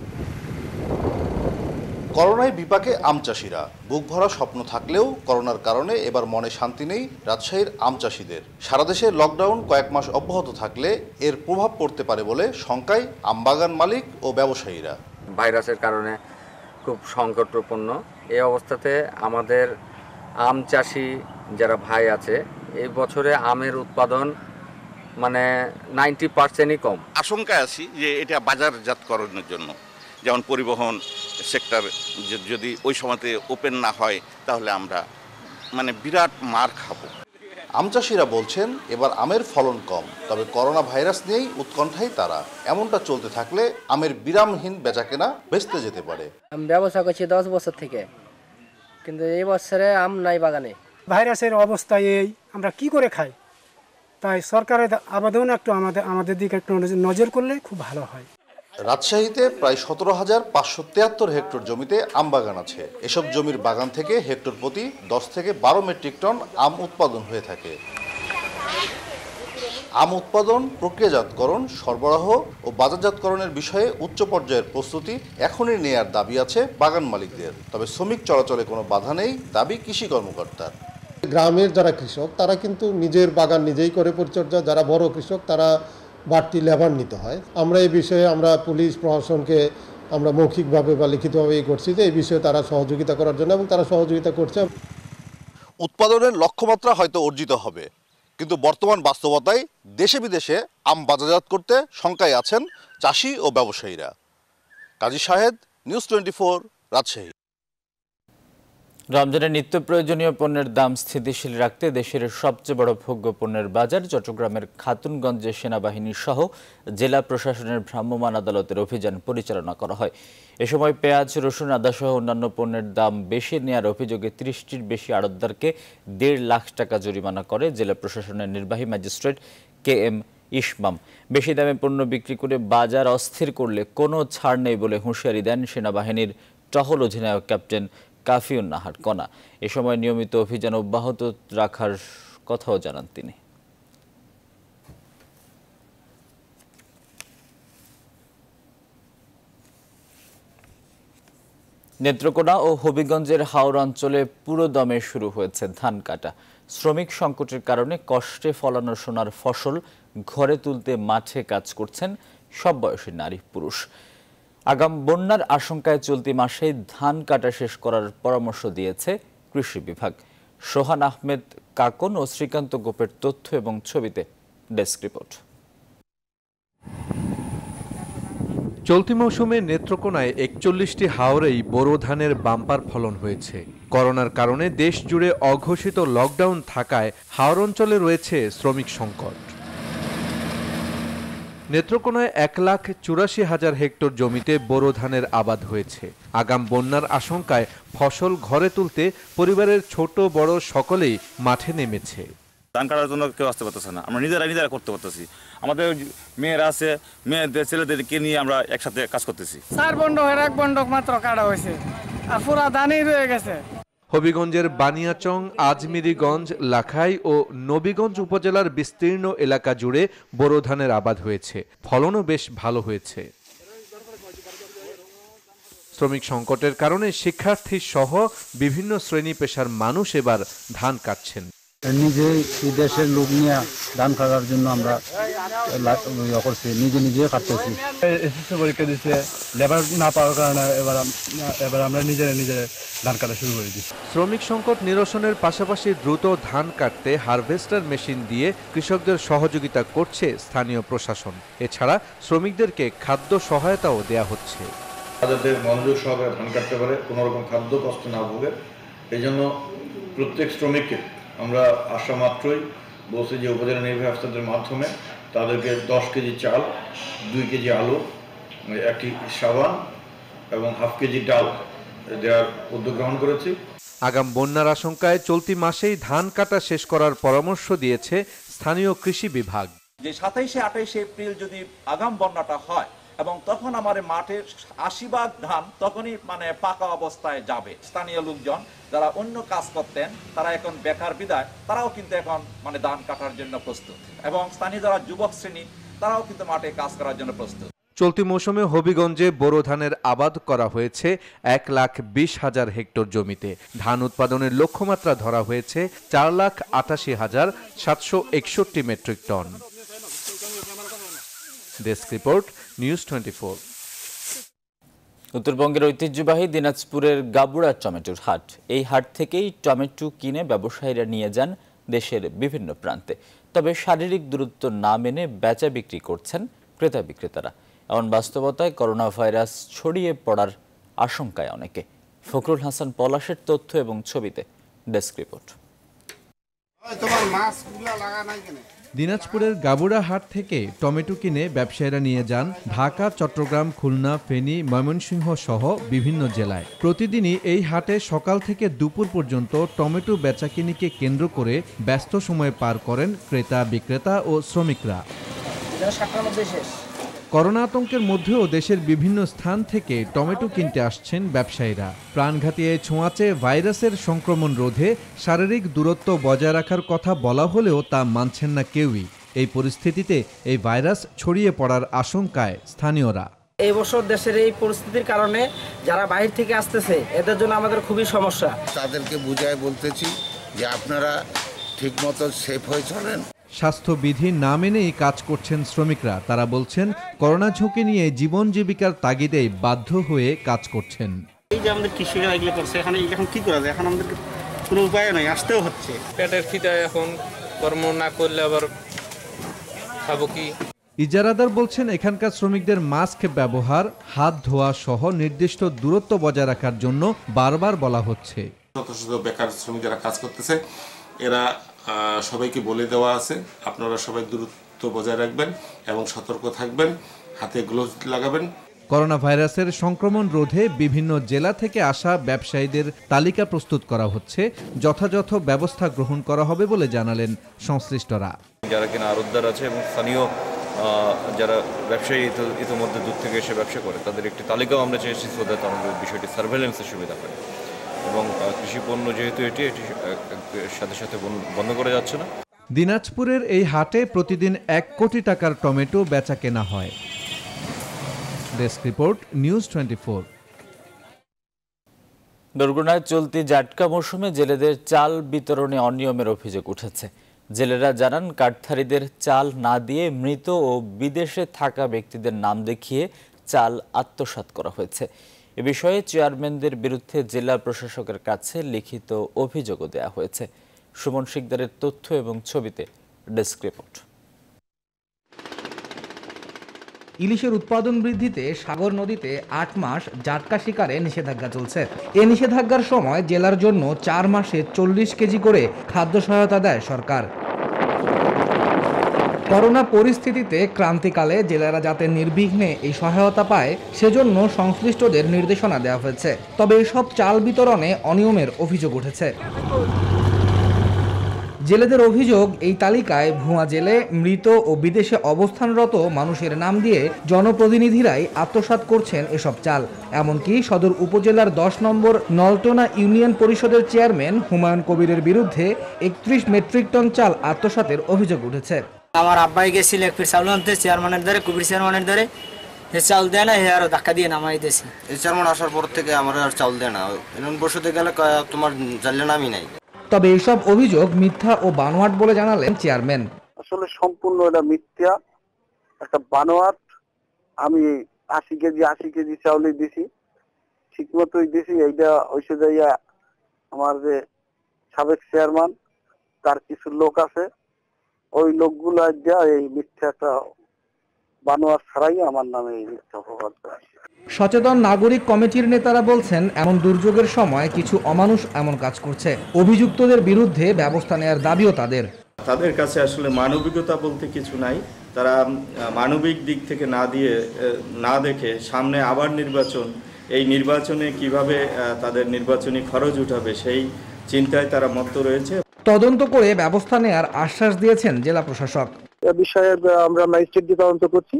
করোনায় বিপাকে আম চাষিরা, বুক ভরা স্বপ্ন থাকলেও করোনার কারণে এবার মনে শান্তি নেই রাজশাহীর আম চাষিদের। সারা দেশে লকডাউন কয়েক মাস অব্যাহত থাকলে এর প্রভাব পড়তে পারে বলে শঙ্কায় আমবাগান মালিক ও ব্যবসায়ীরা। ভাইরাসের কারণে খুব সংকটপূর্ণ এই অবস্থাতে আমাদের আম চাষি যারা ভাই আছে, এই বছরে আমের উৎপাদন 90%ই কম। আশঙ্কায় আছি যে এটা বাজারজাতকরণের জন্য, যেমন পরিবহন সেক্টর যদি ওই সময়তে ওপেন না হয় তাহলে আমরা বিরাট মার খাবো। আম চাষিরা বলছেন এবার আমের ফলন কম, তবে করোনা ভাইরাস নিয়েই উৎকণ্ঠায় তারা। এমনটা চলতে থাকলে আমের বিরামহীন বেচাকেনা বেচতে যেতে পারে। আমি ব্যবসা করছি 10 বছর থেকে, কিন্তু এই বছরে আম নাই বাগানে। ভাইরাসের অবস্থা এই, আমরা কি করে খাই? তাই সরকারের আবেদন একটু আমাদের দিকে একটু নজর করলে খুব ভালো হয়। রাজশাহীতে প্রায় 17,573 হেক্টর জমিতে আম বাগান আছে। এসব জমির বাগান থেকে হেক্টর প্রতি 10 থেকে 12 মেট্রিক টন আম উৎপাদন হয়ে থাকে। আম উৎপাদন, প্রক্রিয়াজাতকরণ, সরবরাহ ও বাজারজাতকরণের বিষয়ে উচ্চ পর্যায়ের প্রস্তুতি এখনই নেয়ার দাবি আছে বাগান মালিকদের। তবে শ্রমিক চলাচলে কোনো বাধা নেই দাবি কৃষি কর্মকর্তার। গ্রামের যারা কৃষক তারা কিন্তু নিজের বাগান নিজেই করে পরিচর্যা, যারা বড় কৃষক তারা বাড়তি লেবার নিতে হয়। আমরা এই বিষয়ে পুলিশ প্রশাসনকে আমরা মৌখিকভাবে বা লিখিতভাবে করছি যে এই বিষয়ে তারা সহযোগিতা করার জন্য, এবং তারা সহযোগিতা করছে। উৎপাদনের লক্ষ্যমাত্রা হয়তো অর্জিত হবে, কিন্তু বর্তমান বাস্তবতায় দেশে বিদেশে আম বাজারজাত করতে শঙ্কায় আছেন চাষি ও ব্যবসায়ীরা। কাজী শাহেদ, নিউজ 24, রাজশাহী। রমজানের নিত্য প্রয়োজনীয় পণ্যের দাম স্থিতিশীল রাখতে দেশের সবচেয়ে বড় ভোগ্য পণ্যের বাজার চট্টগ্রামের খাতুনগঞ্জে সেনাবাহিনী সহ জেলা প্রশাসনের ভ্রাম্যমাণ আদালতের অভিযান পরিচালনা করা হয়। এ সময় পেঁয়াজ, রসুন, আদা সহ অন্যান্য পণ্যের দাম বেশি নেওয়ার অভিযোগে 30টির বেশি আড়তদারকে 1.5 লাখ টাকা জরিমানা করে জেলা প্রশাসনের নির্বাহী ম্যাজিস্ট্রেট KM ইসমাম। বেশি দামে পণ্য বিক্রি করে বাজার অস্থির করলে কোনো ছাড় নেই বলে হুঁশিয়ারি দেন সেনাবাহিনীর টহল অধিনায়ক ক্যাপ্টেন কাফিউন নাহার কণা। এ সময় নিয়মিত অভিযান অব্যাহত রাখার কথাও জানান তিনি। নেত্রকোনা ও হবিগঞ্জের হাওর অঞ্চলে পুরোদমে শুরু হয়েছে ধান কাটা। শ্রমিক সংকটের কারণে কষ্টে ফলানো সোনার ফসল ঘরে তুলতে মাঠে কাজ করছেন সব বয়সী নারী পুরুষ। আগাম বন্যার আশঙ্কায় চলতি মাসে ধান কাটা শেষ করার পরামর্শ দিয়েছে কৃষি বিভাগ। সোহান আহমেদ কাকন ও শ্রীকান্ত গোপের তথ্য এবং ছবিতে ডেস্ক রিপোর্ট। চলতি মৌসুমে নেত্রকোনায় ৪১টি হাওরেই বোরো ধানের বাম্পার ফলন হয়েছে। করোনার কারণে দেশ জুড়ে অঘোষিত লকডাউন থাকায় হাওর অঞ্চলে রয়েছে শ্রমিক সংকট। নেত্রকোনায় ১,৮৪,০০০ হেক্টর জমিতে বোরো ধানের আবাদ হয়েছে। আগাম বন্যার আশঙ্কায় ফসল ঘরে তুলতে পরিবারের ছোট বড় সকলেই মাঠে নেমেছে। ধান কাটার জন্য কেউ আসতে পারতেছে না, আমরা নিজেরা করতে পারতেছি। আমাদের মেয়েরা আছে, মেয়েদের ছেলেদেরকে নিয়ে আমরা একসাথে কাজ করতেছি। ৪ বন্ডকের 1 বন্ডক মাত্র কাটা হয়েছে, আর পুরা ধানই রয়ে গেছে। হবিগঞ্জের বানিয়াচং, আজমিরিগঞ্জ, লাখাই ও নবীগঞ্জ উপজেলার বিস্তীর্ণ এলাকা জুড়ে বোরো ধানের আবাদ হয়েছে। ফলনও বেশ ভালো হয়েছে। শ্রমিক সংকটের কারণে শিক্ষার্থী সহ বিভিন্ন শ্রেণী পেশার মানুষ এবার ধান কাটছেন। নিজে দেশের লোক নিয়ে ধান কাটার জন্য আমরা নিজে কাটতেছি। এসএসসি পরীক্ষা দিচ্ছে, লেবার না পাওয়ার কারণে এবার আমরা নিজে ধান কাটা শুরু করে দিচ্ছি। শ্রমিক সংকট নিরসনের পাশাপাশি দ্রুত ধান কাটতে হারভেস্টার মেশিন দিয়ে কৃষকদের সহযোগিতা করছে স্থানীয় প্রশাসন। এছাড়া শ্রমিকদেরকে খাদ্য সহায়তাও দেয়া হচ্ছে। যাতে মনোযোগ সহকারে ধান কাটতে পারে, কোনো রকম খাদ্য কষ্ট না ভোগে, এই জন্য প্রত্যেক শ্রমিককে আমরা আসা মাত্রই বলছি যে উপজেলা নির্বাহী অফিসারদের মাধ্যমে তাদেরকে 10 কেজি চাল, 2 কেজি আলু, 1টি সাবান এবং হাফ কেজি ডাল দেওয়ার উদ্যোগ গ্রহণ করেছি। আগাম বন্যার আশঙ্কায় চলতি মাসেই ধান কাটা শেষ করার পরামর্শ দিয়েছে স্থানীয় কৃষি বিভাগ। যে 27-28 এপ্রিল যদি আগাম বন্যাটা হয় এবং তখন আমার মাঠের 80% ধান তখনই পাকা অবস্থায় যাবে। স্থানীয় লোকজন যারা অন্য কাজ করতেন তারা এখন বেকার বিদায়, তারাও কিন্তু এখন ধান কাটার জন্য প্রস্তুত, এবং স্থানীয় যারা যুবক শ্রেণী তারাও কিন্তু মাঠে কাজ করার জন্য প্রস্তুত। চলতি মৌসুমে হবিগঞ্জে বোরো ধানের আবাদ করা হয়েছে 1,20,০০০ হেক্টর জমিতে। ধান উৎপাদনের লক্ষ্যমাত্রা ধরা হয়েছে 4,88,761 metric ton. Desk report, news 24। উত্তরবঙ্গের ঐতিহ্যবাহী দিনাজপুরের গাবুড়া টমেটোর হাট। এই হাট থেকেই টমেটো কিনে ব্যবসায়ীরা নিয়ে যান দেশের বিভিন্ন প্রান্তে। তবে শারীরিক দূরত্ব না মেনে বেচা বিক্রি করছেন ক্রেতা বিক্রেতারা। এমন বাস্তবতায় করোনা ভাইরাস ছড়িয়ে পড়ার আশঙ্কায় অনেকে। ফখরুল হাসান পলাশের তথ্য এবং ছবিতে ডেস্ক রিপোর্ট। দিনাজপুরের গাবুড়া হাট থেকে টমেটো কিনে ব্যবসায়ীরা নিয়ে যান ঢাকা, চট্টগ্রাম, খুলনা, ফেনী, ময়মনসিংহ সহ বিভিন্ন জেলায়। প্রতিদিনই এই হাটে সকাল থেকে দুপুর পর্যন্ত টমেটো বেচাকিনিকে কেন্দ্র করে ব্যস্ত সময় পার করেন ক্রেতা বিক্রেতা ও শ্রমিকরা। করোনা আতঙ্কের মধ্যেও দেশের বিভিন্ন স্থান থেকে টমেটো কিনতে আসছেন ব্যবসায়ীরা। প্রাণঘাতী এই ছোঁয়াচে ভাইরাসের সংক্রমণ রোধে শারীরিক দূরত্ব বজায় রাখার কথা বলা হলেও তা মানছেন না কেউই। এই পরিস্থিতিতে এই ভাইরাস ছড়িয়ে পড়ার আশঙ্কায় স্থানীয়রা। এই বছর দেশের এই পরিস্থিতির কারণে যারা বাইরে থেকে আসতেছে এদের জন্য আমাদের খুবই সমস্যা। তাদেরকে বুঝায় বলতেছি যে আপনারা ঠিকমতো সেফ হয়ে চলেন। স্বাস্থ্যবিধি না মেনেই কাজ করছেন শ্রমিকরা। তারা বলছেন করোনা ঝুঁকি নিয়ে জীবন জীবিকার তাগিদে বাধ্য হয়ে কাজ করছেন। এই যে আমাদের কৃষিরা এগুলো করছে, এখানে এখন কি করা যায়? এখন আমাদের কোনো উপায় নাই, আসতেও হচ্ছে। পেটের খিদায় এখন কর্ম না করলে আবার খাবো কি? ইজারাদার বলছেন এখানকার শ্রমিকদের মাস্ক ব্যবহার, হাত ধোয়া সহ নির্দিষ্ট দূরত্ব বজায় রাখার জন্য বারবার বলা হচ্ছে। শত শত বেকার শ্রমিক যারা কাজ করতেছে এরা সবাইকে বলে দেওয়া আছে, আপনারা সবাই দূরত্ব বজায় রাখবেন এবং সতর্ক থাকবেন, হাতে গ্লোভস লাগাবেন। করোনা ভাইরাসের সংক্রমণ রোধে বিভিন্ন জেলা থেকে আসা ব্যবসায়ীদের তালিকা প্রস্তুত করা হচ্ছে। যথাযথ ব্যবস্থা গ্রহণ করা হবে বলে জানালেন সংশ্লিষ্টরা। যারা কিনা আড়তদার আছে এবং স্থানীয় যারা ব্যবসায়ী ইতিমধ্যে দূর থেকে এসে ব্যবসা করে তাদের একটি তালিকাও আমরা চেয়েছি, যাতে আমাদের বিষয়টি সার্ভেলেন্সের সুবিধা হয়। এবং কৃষি পণ্য যেহেতু এটি সাথে সাথে বন্ধ করা যাচ্ছে না। দিনাজপুরের এই হাটে প্রতিদিন 1 কোটি টাকার টমেটো বেচা কেনা হয়। Desk report, news 24। বরগুনায় চলতি জাটকা মৌসুমে জেলেদের চাল বিতরণে অনিয়মের অভিযোগ উঠেছে। জেলেরা জানান, কার্ডধারীদের চাল না দিয়ে মৃত ও বিদেশে থাকা ব্যক্তিদের নাম দেখিয়ে চাল আত্মসাৎ করা হয়েছে। এ বিষয়ে চেয়ারম্যানদের বিরুদ্ধে জেলা প্রশাসকের কাছে লিখিত অভিযোগও দেওয়া হয়েছে। সুমন শিকদারের তথ্য এবং ছবিতে ডেস্ক রিপোর্ট। ইলিশের উৎপাদন বৃদ্ধিতে সাগর নদীতে ৮ মাস জাটকা শিকারে নিষেধাজ্ঞা চলছে। এ নিষেধাজ্ঞার সময় জেলার জন্য ৪ মাসে ৪০ কেজি করে খাদ্য সহায়তা দেয় সরকার। করোনা পরিস্থিতিতে ক্রান্তিকালে জেলেরা যাতে নির্বিঘ্নে এই সহায়তা পায় সেজন্য সংশ্লিষ্টদের নির্দেশনা দেওয়া হয়েছে। তবে এসব চাল বিতরণে অনিয়মের অভিযোগ উঠেছে। জেলেদের অভিযোগ, এই তালিকায় ভুয়া জেলে, মৃত ও বিদেশে অবস্থানরত মানুষের নাম দিয়ে জনপ্রতিনিধিরাই আত্মসাৎ করছেন এসব চাল। এমনকি সদর উপজেলার ১০ নম্বর নলটোনা ইউনিয়ন পরিষদের চেয়ারম্যান হুমায়ুন কবিরের বিরুদ্ধে ৩১ মেট্রিক টন চাল আত্মসাতের অভিযোগ উঠেছে। আমার আব্বাই গেছিল এক পিস চাউল আনতে চেয়ারম্যানের দ্বারে, কবির চেয়ারম্যানের দ্বারে, হে চাউল দেয় না, হে আরো ধাক্কা দিয়ে নামাই দিয়েছে। এই চেয়ারম্যান আসার পর থেকে আমার আর চাউল দেয় না, ইউনিয়ন পরিষদে গেলে তোমার জানলে নামই নাই। তবে এইসব অভিযোগ মিথ্যা ও বানোয়াট বলে জানালেন চেয়ারম্যান। আসলে সম্পূর্ণ এটা মিথ্যা, একটা বানোয়াট। আমি ৮০ কেজি চাউলই দিছি, ঠিক মতোই দিছি। এইটা হইছে যাইয়া আমার যে সাবেক চেয়ারম্যান, তার কিছু লোক আছে, ওই লোকগুলো দেয়া এই মিথ্যা একটা বানোয়াট ছাড়াই আমার নামে এই মিথ্যা অপবাদ দেয়। সচেতন নাগরিক কমিটির নেতারা বলছেন, এমন দুর্যোগের সময় কিছু অমানুষ এমন কাজ করছে। অভিযুক্তদের বিরুদ্ধে ব্যবস্থা নেওয়ার দাবিও তাদের। তাদের কাছে আসলে মানবিকতা বলতে কিছু নাই। তারা মানবিক দিক থেকে না দেখে সামনে আবার নির্বাচন, এই নির্বাচনে কিভাবে তাদের নির্বাচনী খরচ উঠাবে সেই চিন্তায় তারা মত্ত রয়েছে। তদন্ত করে ব্যবস্থা নেওয়ার আশ্বাস দিয়েছেন জেলা প্রশাসক। এ বিষয়ে আমরা ম্যাজিস্ট্রেট দিয়ে তদন্ত করছি।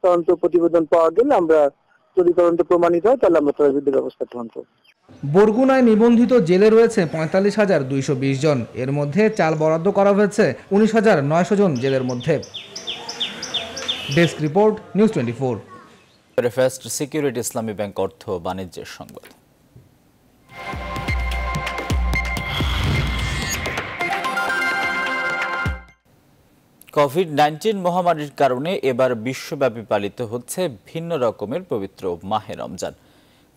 তদন্ত প্রতিবেদন পাওয়া গেলে আমরা, যদি তদন্ত প্রমাণিত হয় তাহলে আমরা তার বিরুদ্ধে ব্যবস্থা গ্রহণ করব। বরগুনায় নিবন্ধিত জেলে রয়েছে ৪৫,২২০ জন। এর মধ্যে চাল বরাদ্দ করা হয়েছে ১৯,৯০০ জন জেলের মধ্যে। Desk report, news 24। First security ইসলামী ব্যাংক অর্থ বাণিজ্যের সংবাদ। কোভিড-19 মহামারীর কারণে এবার বিশ্বব্যাপী পালিত হচ্ছে ভিন্ন রকমের পবিত্র মাহে রমজান।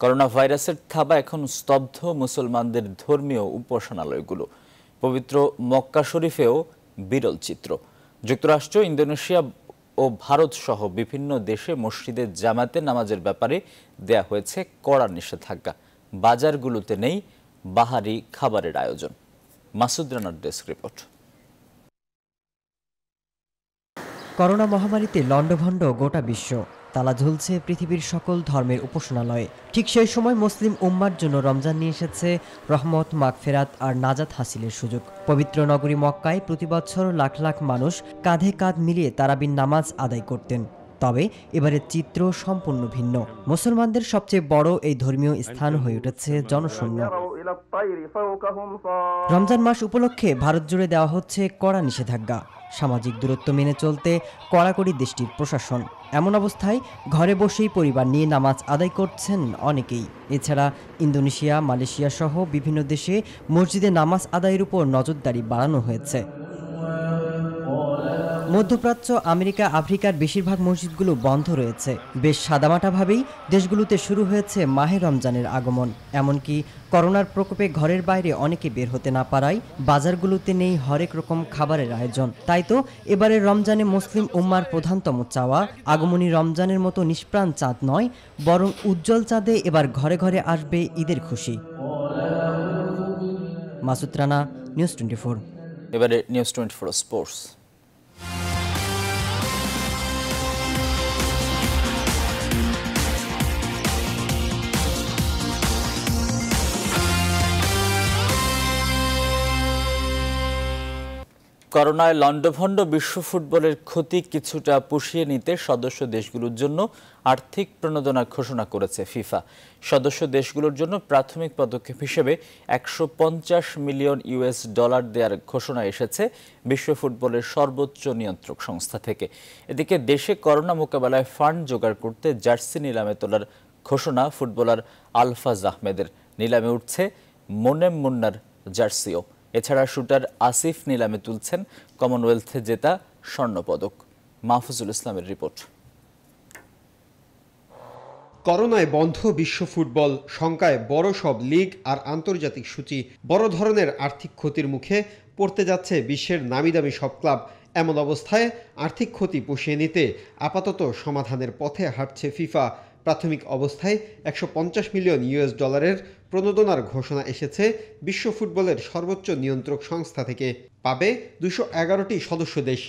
করোনা ভাইরাসের থাবা এখন স্তব্ধ মুসলমানদের ধর্মীয় উপাসনালয়গুলো। পবিত্র মক্কা শরীফেও বিরল চিত্র। যুক্তরাষ্ট্র, ইন্দোনেশিয়া ও ভারত সহ বিভিন্ন দেশে মসজিদে জামাতে নামাজের ব্যাপারে দেয়া হয়েছে কড়া নিষেধাজ্ঞা। বাজারগুলোতে নেই বাহারি খাবারের আয়োজন। মাসুদ রানার ডেস্ক রিপোর্ট। করোনা মহামারীতে লণ্ডভণ্ড গোটা বিশ্ব, তালা ঝুলছে পৃথিবীর সকল ধর্মের উপাসনালয়ে। ঠিক সেই সময় মুসলিম উম্মার জন্য রমজান নিয়ে এসেছে রহমত, মাগফিরাত আর নাজাত হাসিলের সুযোগ। পবিত্র নগরী মক্কায় প্রতি বছর লাখ লাখ মানুষ কাঁধে কাঁধ মিলিয়ে তারাবির নামাজ আদায় করতেন। তবে এবারের চিত্র সম্পূর্ণ ভিন্ন। মুসলমানদের সবচেয়ে বড় এই ধর্মীয় স্থান হয়ে উঠেছে জনশূন্য। রমজান মাস উপলক্ষে ভারত জুড়ে দেওয়া হচ্ছে কড়া নিষেধাজ্ঞা। সামাজিক দূরত্ব মেনে চলতে কড়াকড়ি দেশটির প্রশাসন। এমন অবস্থায় ঘরে বসেই পরিবার নিয়ে নামাজ আদায় করছেন অনেকেই। এছাড়া ইন্দোনেশিয়া, মালয়েশিয়া সহ বিভিন্ন দেশে মসজিদে নামাজ আদায়ের উপর নজরদারি বাড়ানো হয়েছে। মধ্যপ্রাচ্য, আমেরিকা, আফ্রিকার বেশিরভাগ মসজিদগুলো বন্ধ রয়েছে। বেশ সাদামাটাভাবেই দেশগুলোতে শুরু হয়েছে মাহে রমজানের আগমন। এমনকি করোনার প্রকোপে ঘরের বাইরে অনেকে বের হতে না পারায় বাজারগুলোতে নেই হরেক রকম খাবারের আয়োজন। তাই তো এবারের রমজানে মুসলিম উম্মার প্রধানতম চাওয়া আগমনী রমজানের মতো নিষ্প্রাণ চাঁদ নয়, বরং উজ্জ্বল চাঁদে এবার ঘরে ঘরে আসবে ঈদের খুশি। মাসুদ রানা, নিউজ 24। এবারে নিউজ 24 স্পোর্টস। করোনায় লণ্ডভণ্ড বিশ্ব ফুটবলের ক্ষতি কিছুটা পুষিয়ে নিতে সদস্য দেশগুলোর জন্য আর্থিক প্রণোদনা ঘোষণা করেছে ফিফা। সদস্য দেশগুলোর জন্য প্রাথমিক পদক্ষেপ হিসেবে $150 মিলিয়ন দেওয়ার ঘোষণা এসেছে বিশ্ব ফুটবলের সর্বোচ্চ নিয়ন্ত্রক সংস্থা থেকে। এদিকে দেশে করোনা মোকাবেলায় ফান্ড জোগাড় করতে জার্সি নিলামে তোলার ঘোষণা ফুটবলার আলফাজ আহমেদের। নিলামে উঠছে মোনেম মুন্নার জার্সিও। এছাড়া শুটার আসিফ নিলামে তুলছেন কমনওয়েলথে জেতা স্বর্ণপদক। মাহফুজুল ইসলামের রিপোর্ট। করোনায় বন্ধ বিশ্ব ফুটবল, শঙ্কায় বড় সব লিগ আর আন্তর্জাতিক সূচি। বড় ধরনের আর্থিক ক্ষতির মুখে পড়তে যাচ্ছে বিশ্বের নামিদামি সব ক্লাব। এমন অবস্থায় আর্থিক ক্ষতি পুষিয়ে নিতে আপাতত সমাধানের পথে হাঁটছে ফিফা। প্রাথমিক অবস্থায় $150 মিলিয়ন প্রণোদনার ঘোষণা এসেছে বিশ্ব ফুটবলের সর্বোচ্চ নিয়ন্ত্রক সংস্থা থেকে। পাবে 211টি সদস্য দেশ।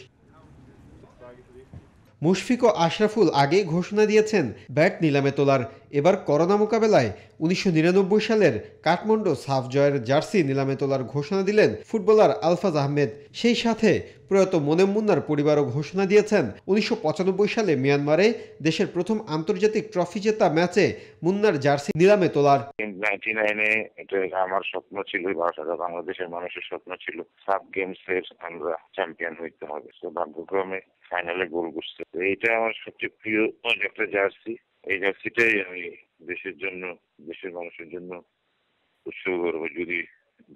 মুশফিক ও আশরাফুল আগে ঘোষণা দিয়েছেন ব্যাট নিলামে তোলার। এবার করোনা মোকাবেলায় 1999 সালের কাঠমান্ডু সাফ জয়ের জার্সি নিলামে তোলার ঘোষণা দিলেন ফুটবলার আলফাজ আহমেদ। সেই সাথে প্রয়াত মোনেম মুন্নার পরিবারও ঘোষণা দিয়েছেন 1995 সালে মিয়ানমারে দেশের প্রথম আন্তর্জাতিক ট্রফি জেতা ম্যাচে মুন্নার জার্সি নিলামে তোলার। 99-এ এটা আমার স্বপ্ন ছিল, বাংলাদেশের মানুষের স্বপ্ন ছিল সাব গেমসের আমরা চ্যাম্পিয়ন হইতে হবে। ভাগ্যক্রমে ফাইনালে গোল করছে। এইটা আমার সবচেয়ে প্রিয় একটা জার্সি। এই জার্সিটাই আমি দেশের জন্য, দেশের মানুষের জন্য উৎসর্গ করব যদি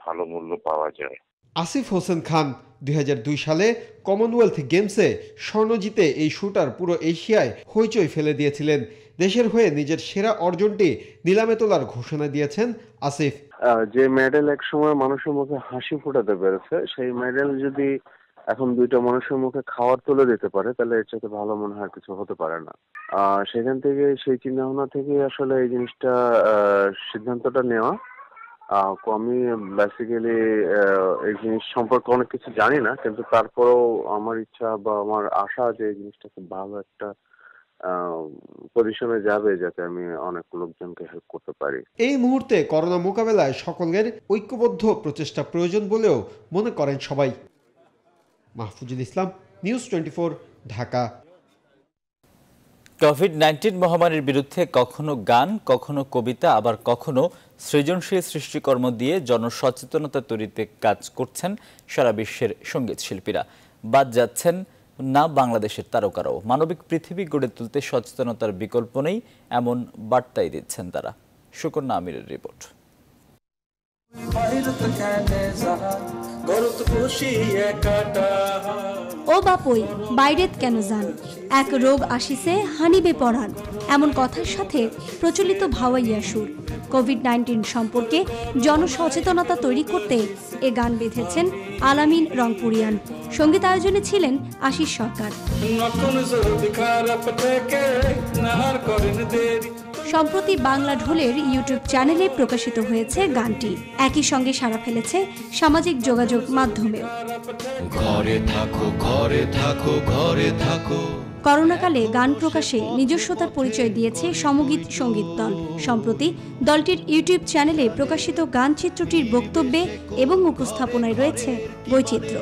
ভালো মূল্য পাওয়া যায়। আসিফ হোসেন খান 2002 সালে কমনওয়েলথ গেমসে স্বর্ণ জিতে এই শুটার পুরো এশিয়ায় হইচই ফেলে দিয়েছিলেন। দেশের হয়ে নিজের সেরা অর্জনটি নিলামে তোলার ঘোষণা দিয়েছেন আসিফ। যে মেডেল এক সময় মানুষের মুখে হাসি ফোটাতে পেরেছে, সেই মেডেল যদি এখন দুইটা মানুষের মুখে খাওয়ার তুলে দিতে পারে, তাহলে এর চাইতে ভালো মনে হয় কিছু হতে পারে না। সেখান থেকে, সেই চিন্তা ভাবনা থেকে আসলে এই জিনিসটা সিদ্ধান্তটা নেওয়া। আমি বেসিক্যালি এই জিনিস সম্পর্কে অনেক কিছু জানি না, কিন্তু তারপরেও আমার ইচ্ছা বা আমার আশা যে এই জিনিসটা খুব ভালো একটা পজিশনে যাবে, যাতে আমি অনেক লোকজনকে হেল্প করতে পারি। এই মুহূর্তে করোনা মোকাবেলায় সকলের ঐক্যবদ্ধ প্রচেষ্টা প্রয়োজন বলেও মনে করেন সবাই। মাহফুজুল ইসলাম, নিউজ 24, ঢাকা। কোভিড-19 মহামারীর বিরুদ্ধে কখনো গান, কখনো কবিতা, আবার কখনো সৃজনশীল সৃষ্টিকর্ম দিয়ে জনসচেতনতা তৈরিতে কাজ করছেন সারা বিশ্বের সঙ্গীত শিল্পীরা। বাদ যাচ্ছেন না বাংলাদেশের তারকারাও। মানবিক পৃথিবী গড়ে তুলতে সচেতনতার বিকল্প নেই, এমন বার্তাই দিচ্ছেন তারা। সুকন্যা আমিরের রিপোর্ট। ও বাপই বাইরেত কেন যান, এক রোগ আসিছে হানিবে পরাণ, এমন কথার সাথে প্রচলিত ভাওয়াইয়া সুর। কোভিড-19 সম্পর্কে জনসচেতনতা তৈরি করতে এ গান বেঁধেছেন আলামিন রংপুরিয়ান। সঙ্গীত আয়োজনে ছিলেন আশিস সরকার। সম্প্রতি বাংলা ঢোলের ইউটিউব চ্যানেলে প্রকাশিত হয়েছে গানটি। একই সঙ্গে সাড়া ফেলেছে সামাজিক যোগাযোগ মাধ্যমেও। ঘরে থাকো, ঘরে থাকো, ঘরে থাকো। করোনাকালে গান প্রকাশে নিজস্বতার পরিচয় দিয়েছে সমগীত সঙ্গীত দল। সম্প্রতি দলটির ইউটিউব চ্যানেলে প্রকাশিত গান চিত্রটির বক্তব্যে এবং উপস্থাপনায় রয়েছে বৈচিত্র্য।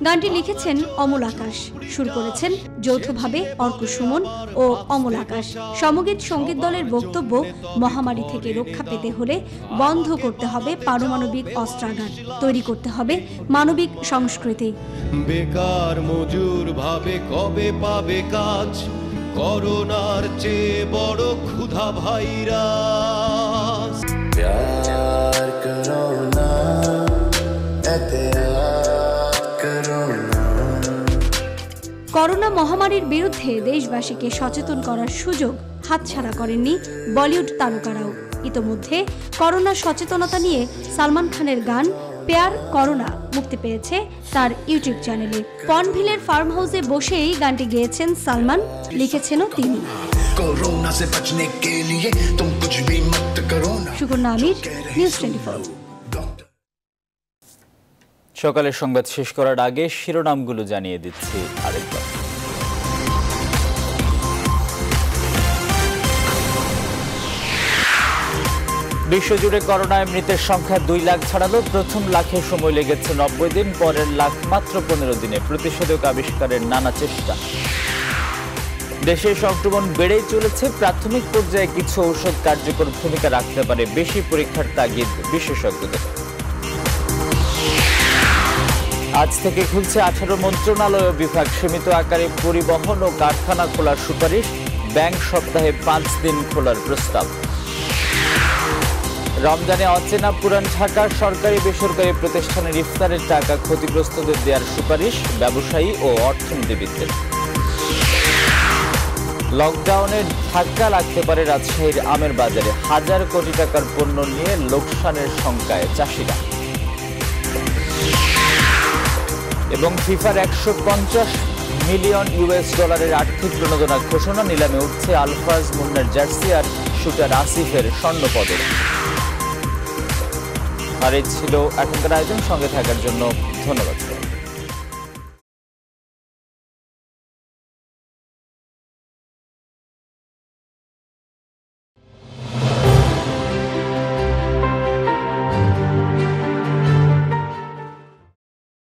গানটি লিখেছেন অমল আকাশ, সুর করেছেন যৌথভাবে অর্ক সুমন ও অমল আকাশ। সমগীত সঙ্গীত দলের বক্তব্য, মহামারী থেকে রক্ষা পেতে হলে বন্ধ করতে হবে পারমাণবিক অস্ত্রাগার, তৈরি করতে হবে মানবিক সংস্কৃতি। বেকার মজুর ভাবে কবে পাবে কাজ, করোনার চেয়ে বড় ক্ষুধা ভাইরাস। প্যার করো না, করোনা মহামারীর বিরুদ্ধে দেশবাসীকে সচেতন করার সুযোগ হাতছাড়া করেননি বলিউড তারকারাও। ইতোমধ্যে করোনা সচেতনতা নিয়ে সালমান খানের গান প্যার করোনা মুক্তি পেয়েছে তার ইউটিউব চ্যানেলে। পনভিলের ফার্ম হাউসে বসেই গানটি গেয়েছেন সালমান, লিখেছেনও তিনি। সুকন্যা আমির, নিউজ 24। সকালের সংবাদ শেষ করার আগে শিরোনামগুলো জানিয়ে দিচ্ছি আরেকবার। বিশ্বজুড়ে করোনায় মৃতের সংখ্যা 2 লাখ ছাড়ালো। প্রথম লাখে সময় লেগেছে 90 দিন, পরের লাখ মাত্র 15 দিনে। প্রতিষেধক আবিষ্কারের নানা চেষ্টা। দেশে সংক্রমণ বেড়েই চলেছে। প্রাথমিক পর্যায়ে কিছু ঔষধ কার্যকর ভূমিকা রাখতে পারে, বেশি পরীক্ষার তাগিদ বিশেষজ্ঞদের। আজ থেকে খুলছে 18 মন্ত্রণালয় ও বিভাগ, সীমিত আকারে পরিবহন ও কারখানা খোলার সুপারিশ, ব্যাংক সপ্তাহে 5 দিন খোলার প্রস্তাব। রমজানে অচেনা পুরান ঢাকার সরকারি বেসরকারি প্রতিষ্ঠানের ইফতারের টাকা ক্ষতিগ্রস্তদের দেওয়ার সুপারিশ, ব্যবসায়ী ও অর্থনীতিবিদদের। লকডাউনে ধাক্কা লাগতে পারে রাজশাহীর আমের বাজারে, হাজার কোটি টাকার পণ্য নিয়ে লোকসানের শঙ্কায় চাষিরা। এবং ফিফার 150 মিলিয়ন ইউএস ডলারের আর্থিক প্রণোদনা ঘোষণা, নিলামে উঠছে আলফাজ মুন্নার জার্সি আর শুটার আসিফের স্বর্ণপদক। আর এই ছিল এখনকার আয়োজন। সঙ্গে থাকার জন্য ধন্যবাদ।